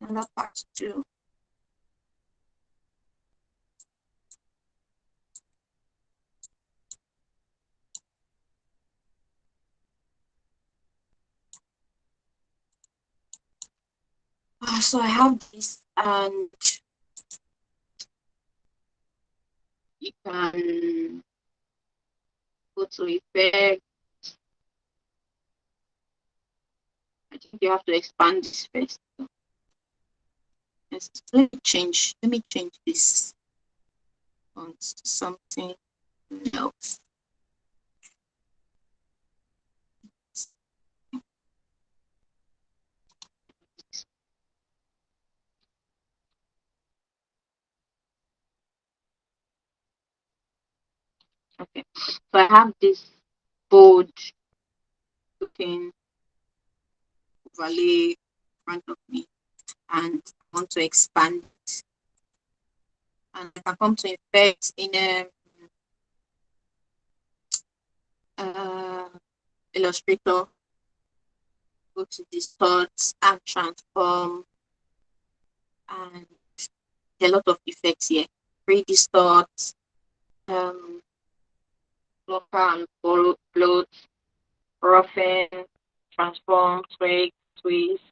another part too. So I have this, and you can go to effect. I think you have to expand this first. Yes, let me change this on something else. So I have this bold looking overlay in front of me, and I want to expand it. And I can come to effect in a Illustrator, go to distort and transform, and there are a lot of effects here. Pre-distort, blocker and float, roughen, transform, sway, twist,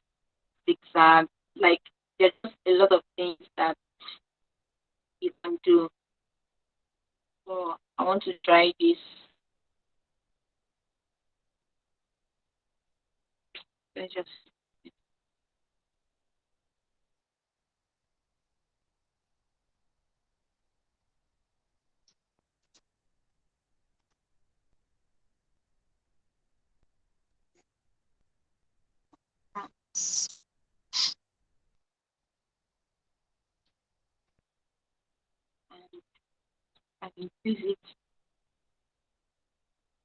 zigzag. Like, there's just a lot of things that you can do. So I want to try this. Let's just and increase it.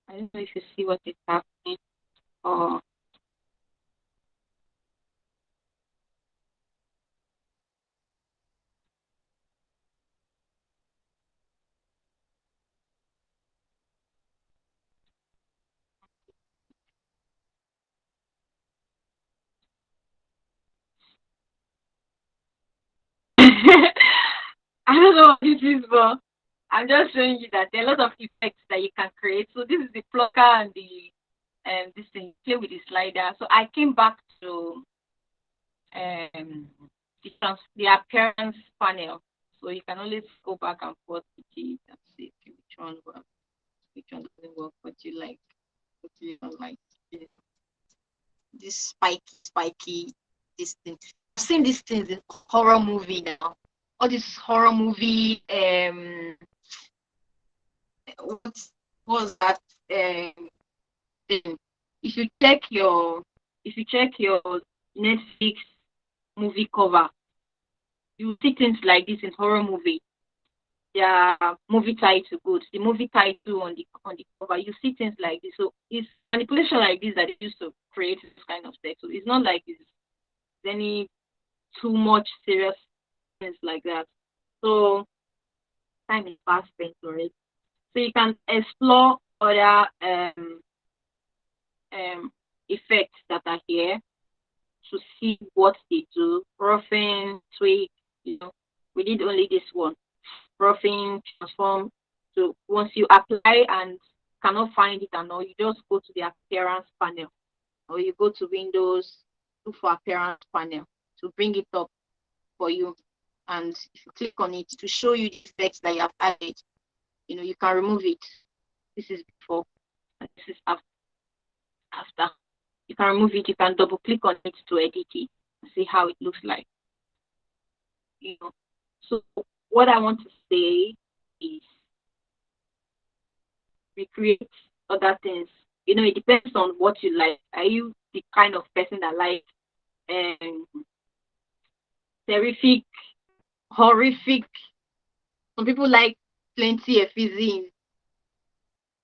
I don't know if you see what is happening, or I don't know what this is, but I'm just showing you that there are a lot of effects that you can create. So this is the plucker and this thing, play with the slider. So I came back to the appearance panel. So you can always go back and forth with it and see which one works, which one doesn't work, what you like, what you don't like. This spiky, this thing. I've seen these things in horror movie now. All this horror movie, what was that thing? If you check your Netflix movie cover, you see things like this in horror movie. Their movie title good. The movie title on the cover, you see things like this. So it's manipulation like this that they used to create this kind of text. So it's not like it's any too much serious things like that. So time is fast spent already. So you can explore other effects that are here to see what they do. Roughing, tweak, we did only this one. Roughing, transform. So once you apply and cannot find it and all, you just go to the appearance panel, or you go to Windows, look for appearance panel to bring it up for you. And if you click on it to show you the effects that you have added, you can remove it. This is before, and this is after. You can remove it. You can double click on it to edit it and see how it looks like. So what I want to say is recreate other things. It depends on what you like. Are you the kind of person that like terrific, horrific? Some people like plenty of physics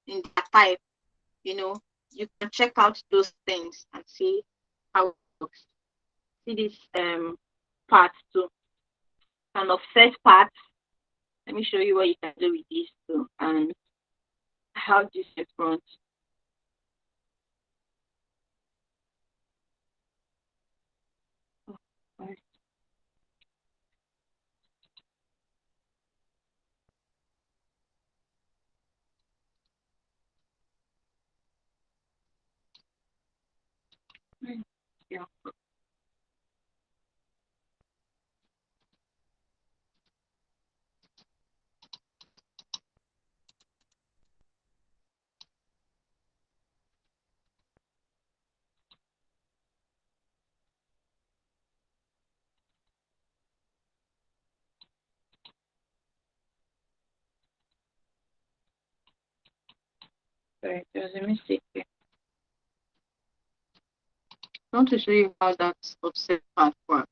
in their type. You can check out those things and see how it works. See this part too. An offset part. Let me show you what you can do with this too, and how this in front. Yeah. Sorry, there's a mistake here. I want to show you how that offset part works.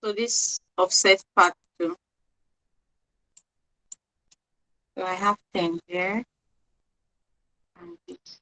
So this offset part too. So I have 10 here. And this.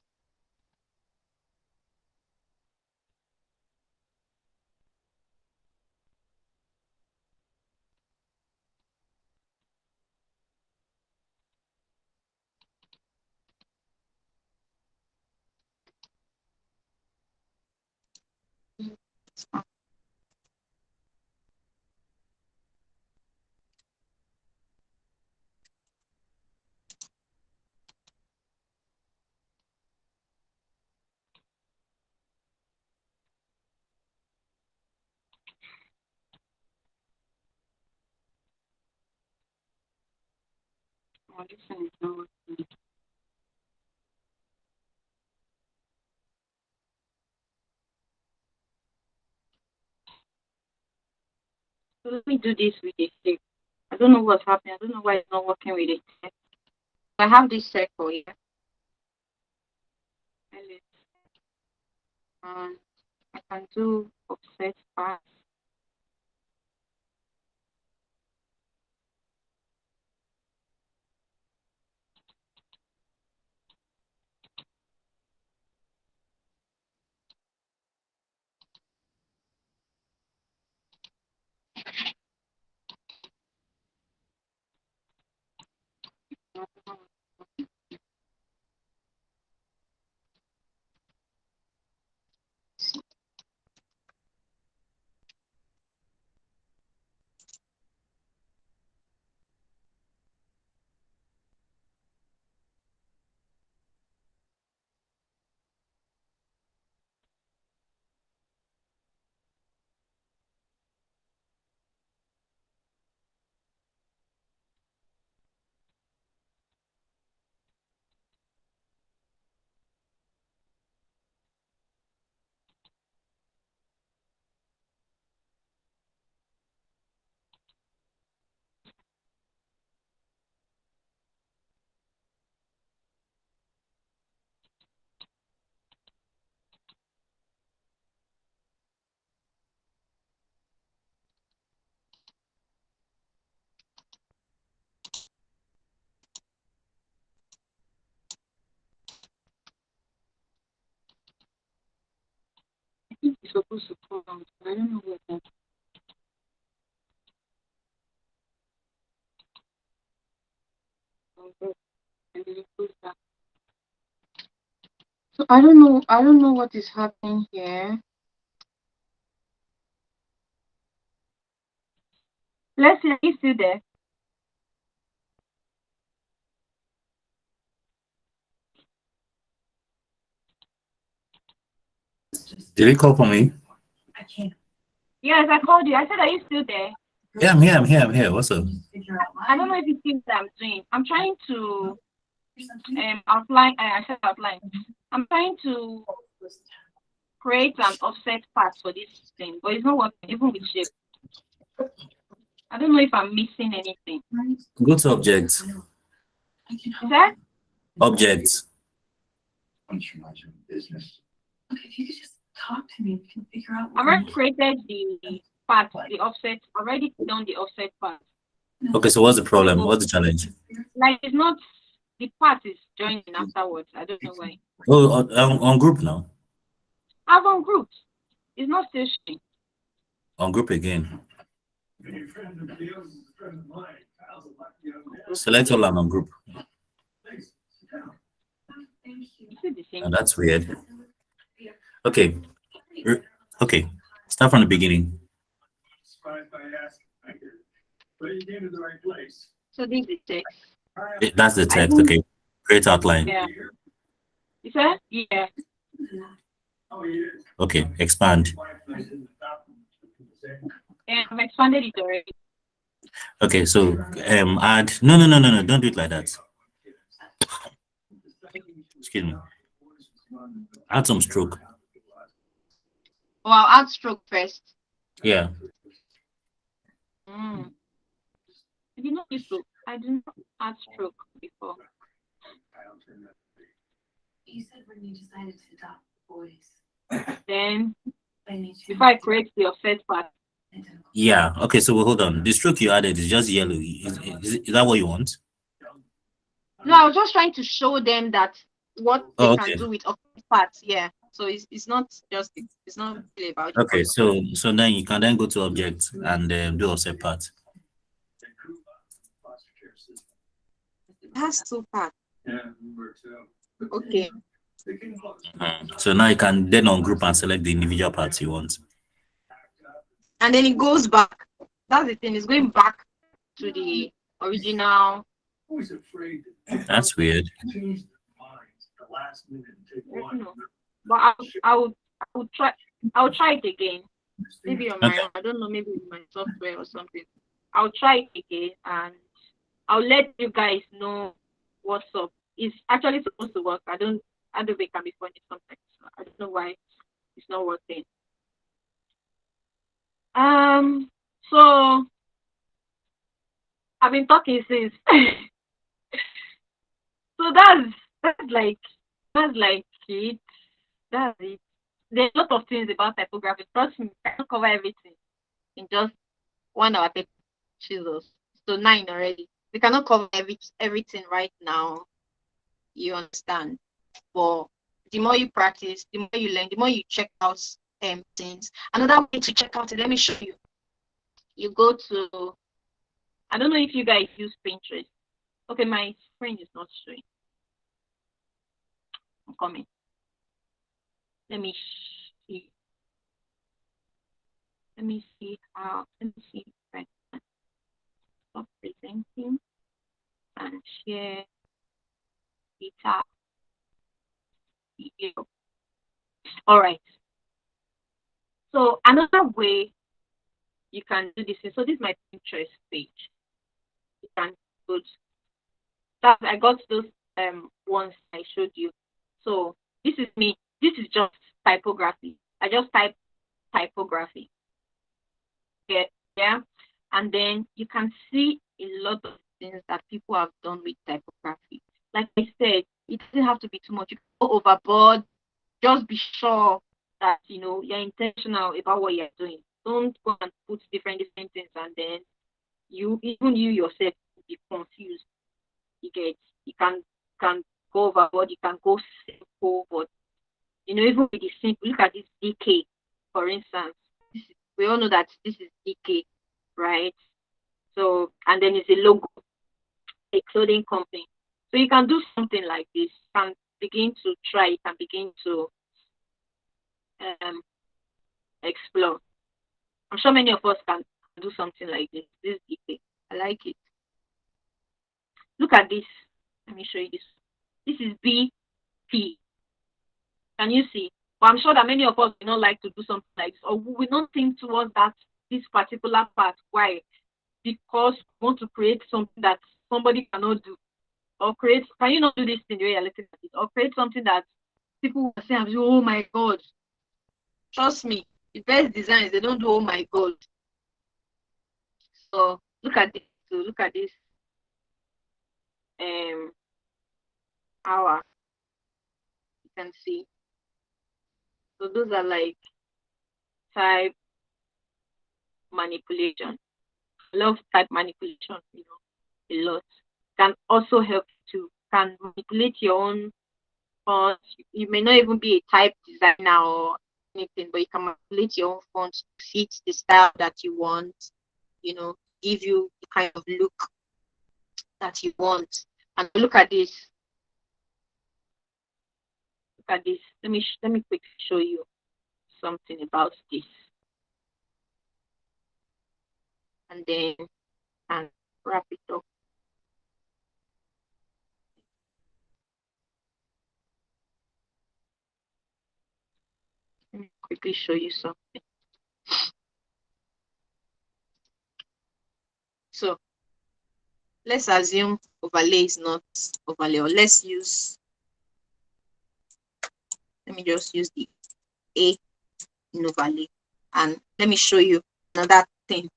Oh, this one is not working. So let me do this with a stick. I don't know what's happening. I don't know why it's not working with it. I have this circle here. And I can do offset path. I think it's supposed to come out. I don't know what that. So I don't know. I don't know what is happening here. Leslie, are you still there? Did you call for me? Yes, I called you. I said, are you still there? Yeah, I'm here. What's up? I don't know if you see what I'm doing. I'm trying to outline. I said outline. I'm trying to create an offset path for this thing, but it's not working even with shape. I don't know if I'm missing anything. Go to objects. Is that? Objects. I've already created the path, the offset. Already done the offset path. Okay, so what's the problem? What's the challenge? Like it's not the path is joining afterwards. I don't know why. Oh, on group now. I've on groups. It's not still showing. On group again. Select all and on group. Is it the same? Oh, that's weird. Okay. Okay. Start from the beginning. So this is text. That's the text. Okay. Create outline. Yeah. Is that? Yeah. Okay. Expand. Yeah, I've expanded it already. Okay. So add. No. Don't do it like that. Excuse me. Add some stroke. Oh, I'll add stroke first. Yeah. I did not use stroke. I did not add stroke before. You said when you decided to adopt boys. Then before I create the offset part. Yeah. Okay. So hold on. The stroke you added is just yellow. Is that what you want? No, I was just trying to show them that what they Oh, can okay. do with occult parts. Yeah. So it's not just it's not really about the Okay, color. so then you can then go to object and do offset part. It has two parts. Okay. So now you can then ungroup and select the individual parts you want. And then it goes back. That's the thing, it's going back to the original. That's weird. I don't know. But I would try it again. Maybe on my Okay. own. I don't know, maybe with my software or something. I'll try it again and I'll let you guys know what's up. It's actually supposed to work. I don't know if it can be funny sometimes. I don't know why it's not working. So I've been talking since. So that's like it. That's it. There's a lot of things about typography. Trust me, I can't cover everything in just 1 hour. Jesus. So 9 already. We cannot cover everything right now. You understand? But the more you practice, the more you learn, the more you check out things. Another way to check out it, let me show you. You go to, I don't know if you guys use Pinterest. Okay, my screen is not showing. I'm coming. Let me see. Let me see if I can stop presenting and share data video. All right. So another way you can do this is, so this is my Pinterest page. You can go to that. I got those ones I showed you. So this is me. This is just typography. I just type typography. Yeah. And then you can see a lot of things that people have done with typography. Like I said, it doesn't have to be too much. You can go overboard. Just be sure that you're intentional about what you're doing. Don't go and put different things and then you yourself will be confused. You can go overboard, you can go simple, but even with the simple, look at this DK, for instance. We all know that this is DK, right? So, and then it's a logo, a clothing company. So you can do something like this. You can begin to try, you can begin to explore. I'm sure many of us can do something like this. This DK. I like it. Look at this. Let me show you this. This is BP. Can you see? But I'm sure that many of us will not like to do something like this, or we will not think towards this particular part. Why? Because we want to create something that somebody cannot do, or can you not do this thing the way you're looking at it, or create something that people will say, oh my God. Trust me, the best designs, they don't do oh my God. So look at this. So look at this hour. You can see. So those are like type manipulation. I love type manipulation, a lot. Can also help to can manipulate your own fonts. You may not even be a type designer or anything, but you can manipulate your own fonts to fit the style that you want, give you the kind of look that you want. And look at this. Look at this. Let me quickly show you something about this. And then and wrap it up. Let me quickly show you something. So let's assume overlay is not overlay, or let me just use the A in overlay, and let me show you another thing,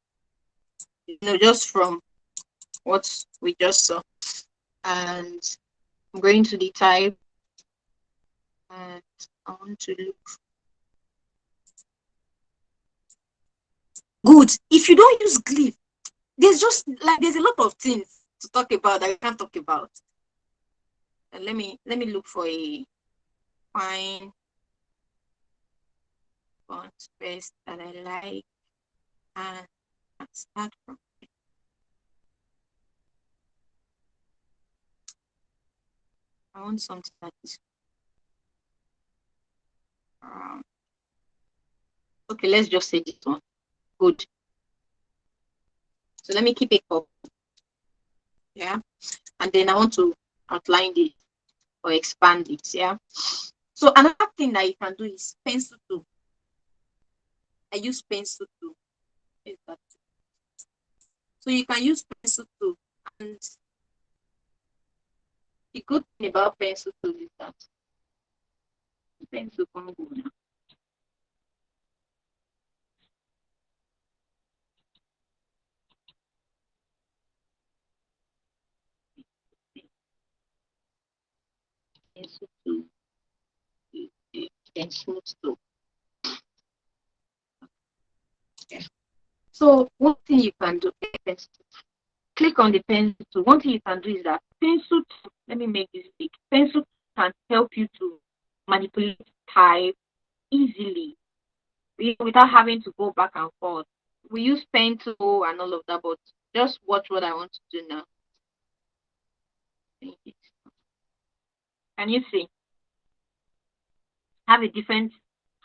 just from what we just saw. And I'm going to the type, and I want to look good. If you don't use glyph, there's a lot of things to talk about that you can't talk about. let me look for a fine font space that I like, and start from. I want something that is okay. Let's just say this one. Good. So let me keep it up. Yeah, and then I want to outline it or expand it. Yeah. So another thing that you can do is pencil tool. I use pencil tool. So you can use pencil tool, and the good thing about pencil tool is that pencil can go now. Pencil tool. Pencil tool. Yeah. So one thing you can do, click on the pencil tool. One thing you can do is that pencil tool, let me make this big. Pencil can help you to manipulate type easily without having to go back and forth. We use pen tool and all of that, but just watch what I want to do now. Can you see? Have a different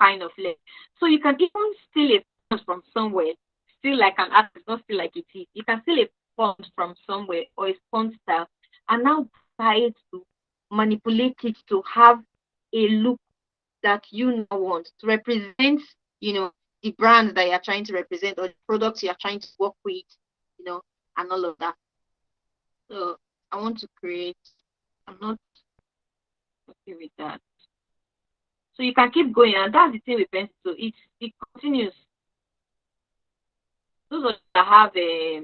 kind of length. So you can even steal a font from somewhere, still like an artist, not feel like it is. You can steal a font from somewhere or a font style and now try to manipulate it to have a look that you now want to represent, the brand that you're trying to represent or the products you're trying to work with, and all of that. So I want to create, I'm not okay with that. So you can keep going, and that's the thing with pencil. So it continues. Those of you that have a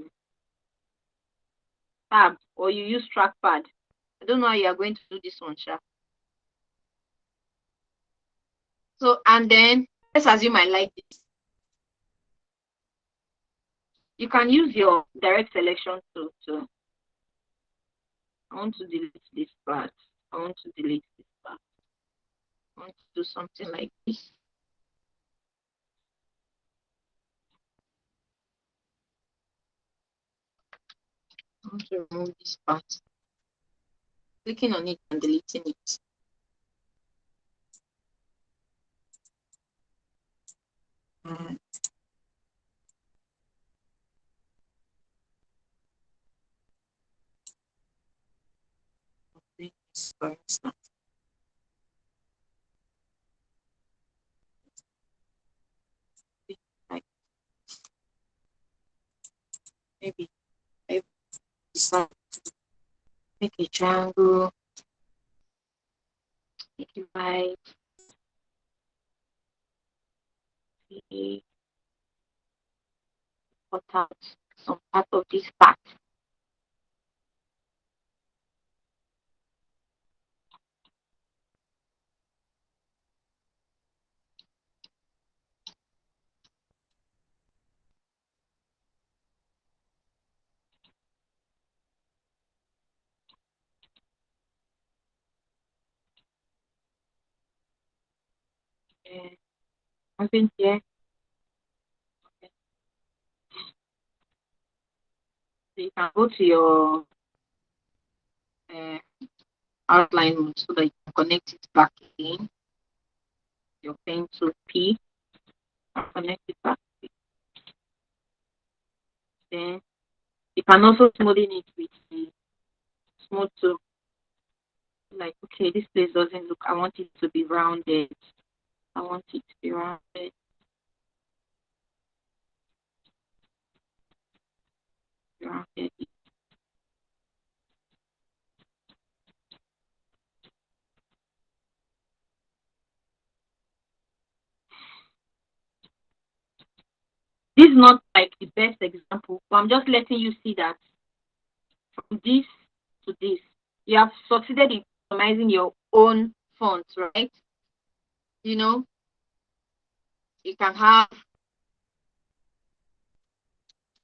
tab or you use trackpad, I don't know how you are going to do this one, Sha. So and then let's assume I like this. You can use your direct selection to. I want to delete this part. I want to delete this part. I want to do something like this. I want to remove this part. Clicking on it and deleting it. This first. Like maybe I decide to make a triangle, make it right. Cut out some part of this part. I think here. Okay. So you can go to your outline mode so that you can connect it back in your pen to P and connect it back. Then you can also smoothen it with the smooth tool. Like, okay, this place doesn't look, I want it to be rounded. I want it to be rounded. Rounded. This is not like the best example, but I'm just letting you see that from this to this, you have succeeded in customizing your own font, right? You can have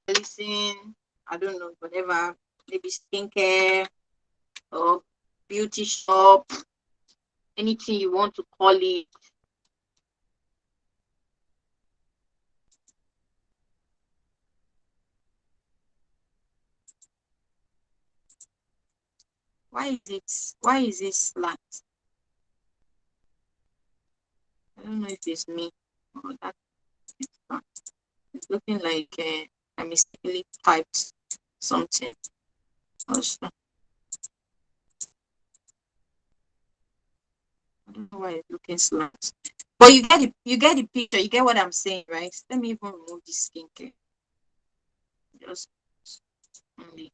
listen, I don't know, whatever, maybe skincare or beauty shop, anything you want to call it. Why is it slant? I don't know if it's me or that. It's looking like I mistakenly typed something. Also, I don't know why it's looking slant. But you get the picture. You get what I'm saying, right? Let me even remove this skincare. Just only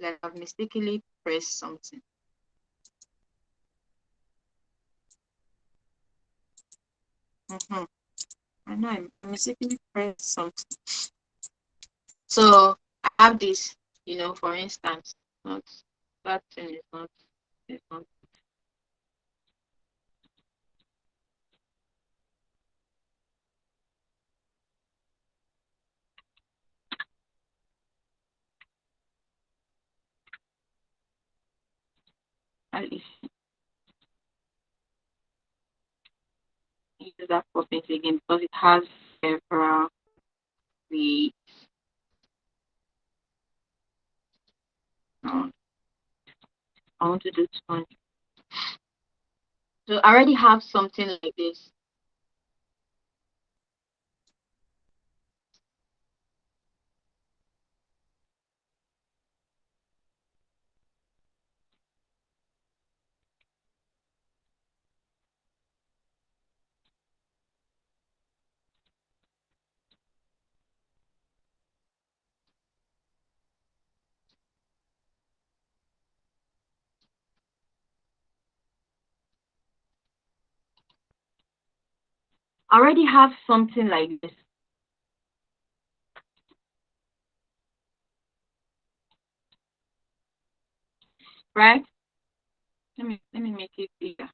like I've mistakenly pressed something. I know I mistakenly pressed something. So I have this, for instance, not that thing is not. It's not. At least use that for things again because it has several ways. I want to do this one. So I already have something like this. I already have something like this. Right? Let me make it bigger.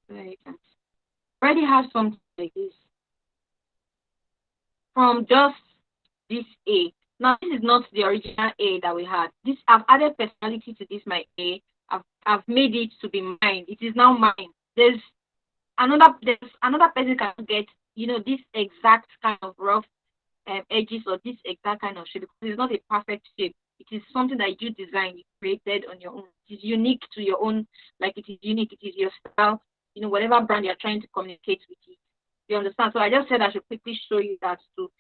So that you can see. I already have something like this. From just this A. Now this is not the original A that we had. This I've added personality to this my A. I've made it to be mine. It is now mine. There's another person can get this exact kind of rough edges or this exact kind of shape because it's not a perfect shape. It is something that you designed, you created on your own. It is unique to your own, like it is unique. It is your style. Whatever brand you're trying to communicate with it. You understand? So I just said I should quickly show you that too.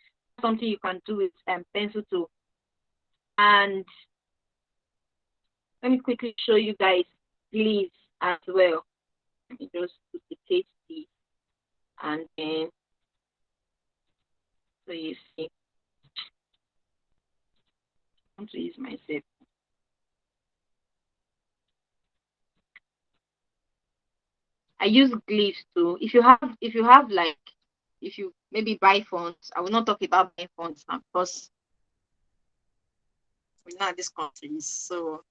Something you can do with pencil tool. And let me quickly show you guys leaves as well. Let me just duplicate these and then so you see. I want to use myself. I use glyphs too. If you have like if you maybe buy fonts, I will not talk about buying fonts now because we're not in this country. So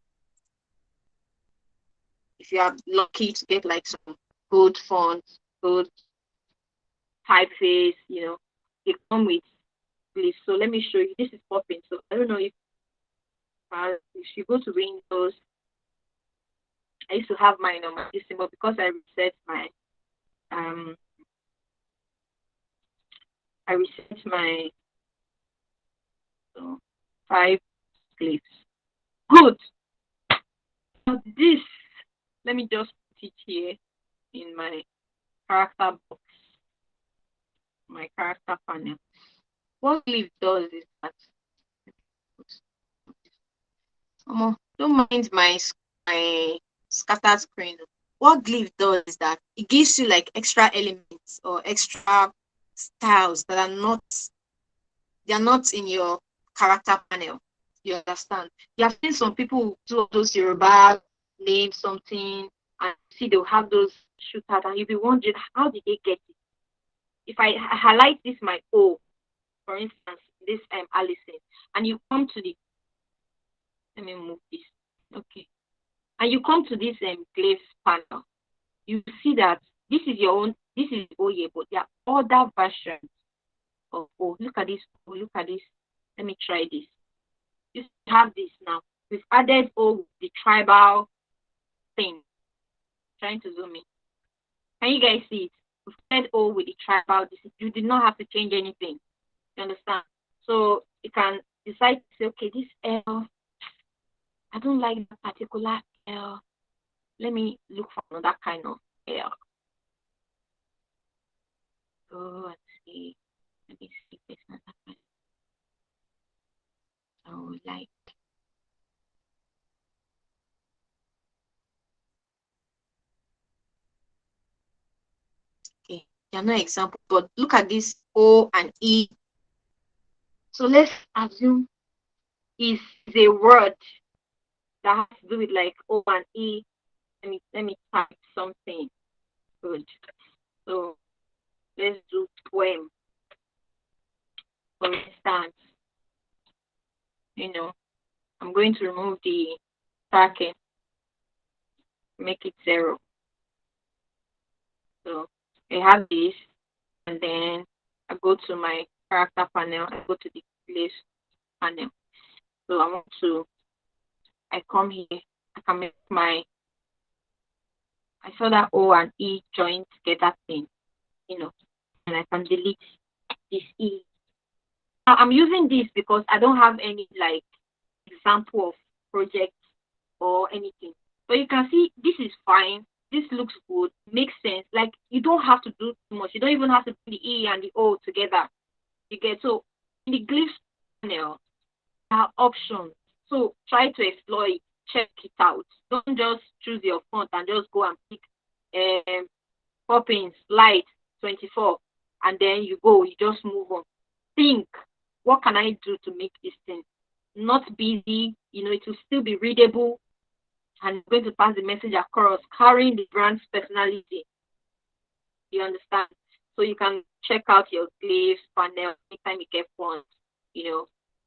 if you are lucky to get like some good fonts, good typeface, they come with glyphs. So let me show you. This is popping. So I don't know if you go to Windows, I used to have mine on my system, but because I reset my so 5 glyphs. Good. Now this, let me just put it here in my character box, my character panel. What glyph does is that don't mind my scattered screen. What glyph does is that it gives you like extra elements or extra styles that are not in your character panel. You understand? You have seen some people do those Yoruba name something and see they'll have those shooters and you'll be wondering how did they get it? If I highlight this my O, for instance, this Allison, and you come to the let me move this. Okay. And you come to this glyph panel, you see that this is your own, this is Oye, but there are other versions of look at this, look at this. Let me try this. You have this now. We've added O with the tribal thing. Trying to zoom in. Can you guys see it? We've added O with the tribal. You did not have to change anything. You understand? So you can decide to say, okay, this L, I don't like that particular L. Let me look for another kind of L. Go and see. Let me see if there's another kind. So like okay, there are no examples, but look at this O and E. So let's assume is a word that has to do with like O and E. Let me type something good. So let's do poem. For instance, I'm going to remove the tracking, make it 0. So I have this, and then I go to my character panel, I go to the place panel. So I come here, I can make I saw that O and E joined together thing, and I can delete this E. Now I'm using this because I don't have any like example of project or anything. But you can see this is fine. This looks good, makes sense. Like you don't have to do too much. You don't even have to put the E and the O together. You get so in the glyphs panel, there are options. So try to explore it, check it out. Don't just choose your font and just go and pick Poppins Light 24 and then you just move on. Think, what can I do to make this thing not busy? It will still be readable and going to pass the message across, carrying the brand's personality. You understand? So you can check out your glyphs panel anytime you get fonts,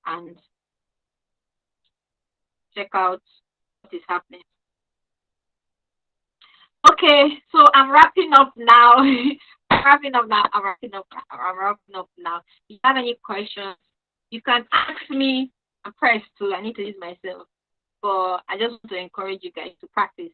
and check out what is happening. Okay, so I'm wrapping up now. I'm wrapping up now. If you have any questions, you can ask me. I'm pressed too. I need to use myself. But I just want to encourage you guys to practice.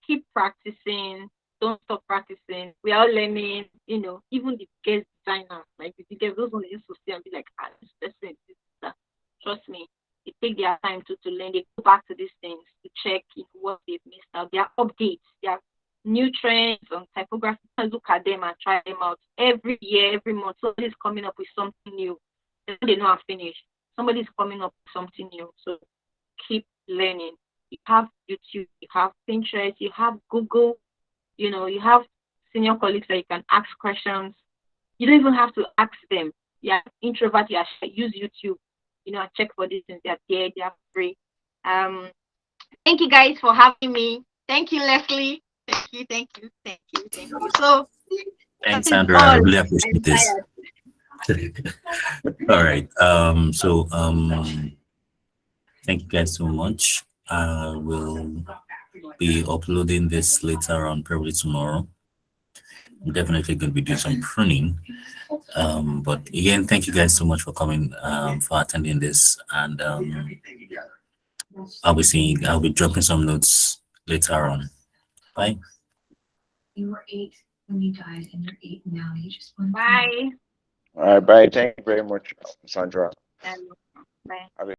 Keep practicing. Don't stop practicing. We are all learning, even the guest designers, like the guys, those ones used to see and be like, this person, this, that. Trust me, they take their time to learn. They go back to these things to check what they've missed out. There are updates, there are new trends on typography. Look at them and try them out every year, every month. Somebody's coming up with something new. They know I'm finished. Somebody's coming up with something new. So keep learning. You have YouTube, you have Pinterest, you have Google, you have senior colleagues that you can ask questions. You don't even have to ask them. Yeah, introvert, yeah, use YouTube, and check for these things. They're there, they are free. Thank you guys for having me. Thank you, Leslie. Thank you. So Thanks, Sandra. I really appreciate this. All right. Thank you guys so much. I will be uploading this later on, probably tomorrow. I'm definitely going to be doing some pruning. But again, thank you guys so much for coming, for attending this. And I'll be dropping some notes later on. Bye. You were 8 when you died, and you're 8 now. You just want bye. All right, bye. Thank you very much, Sandra. Bye. Have a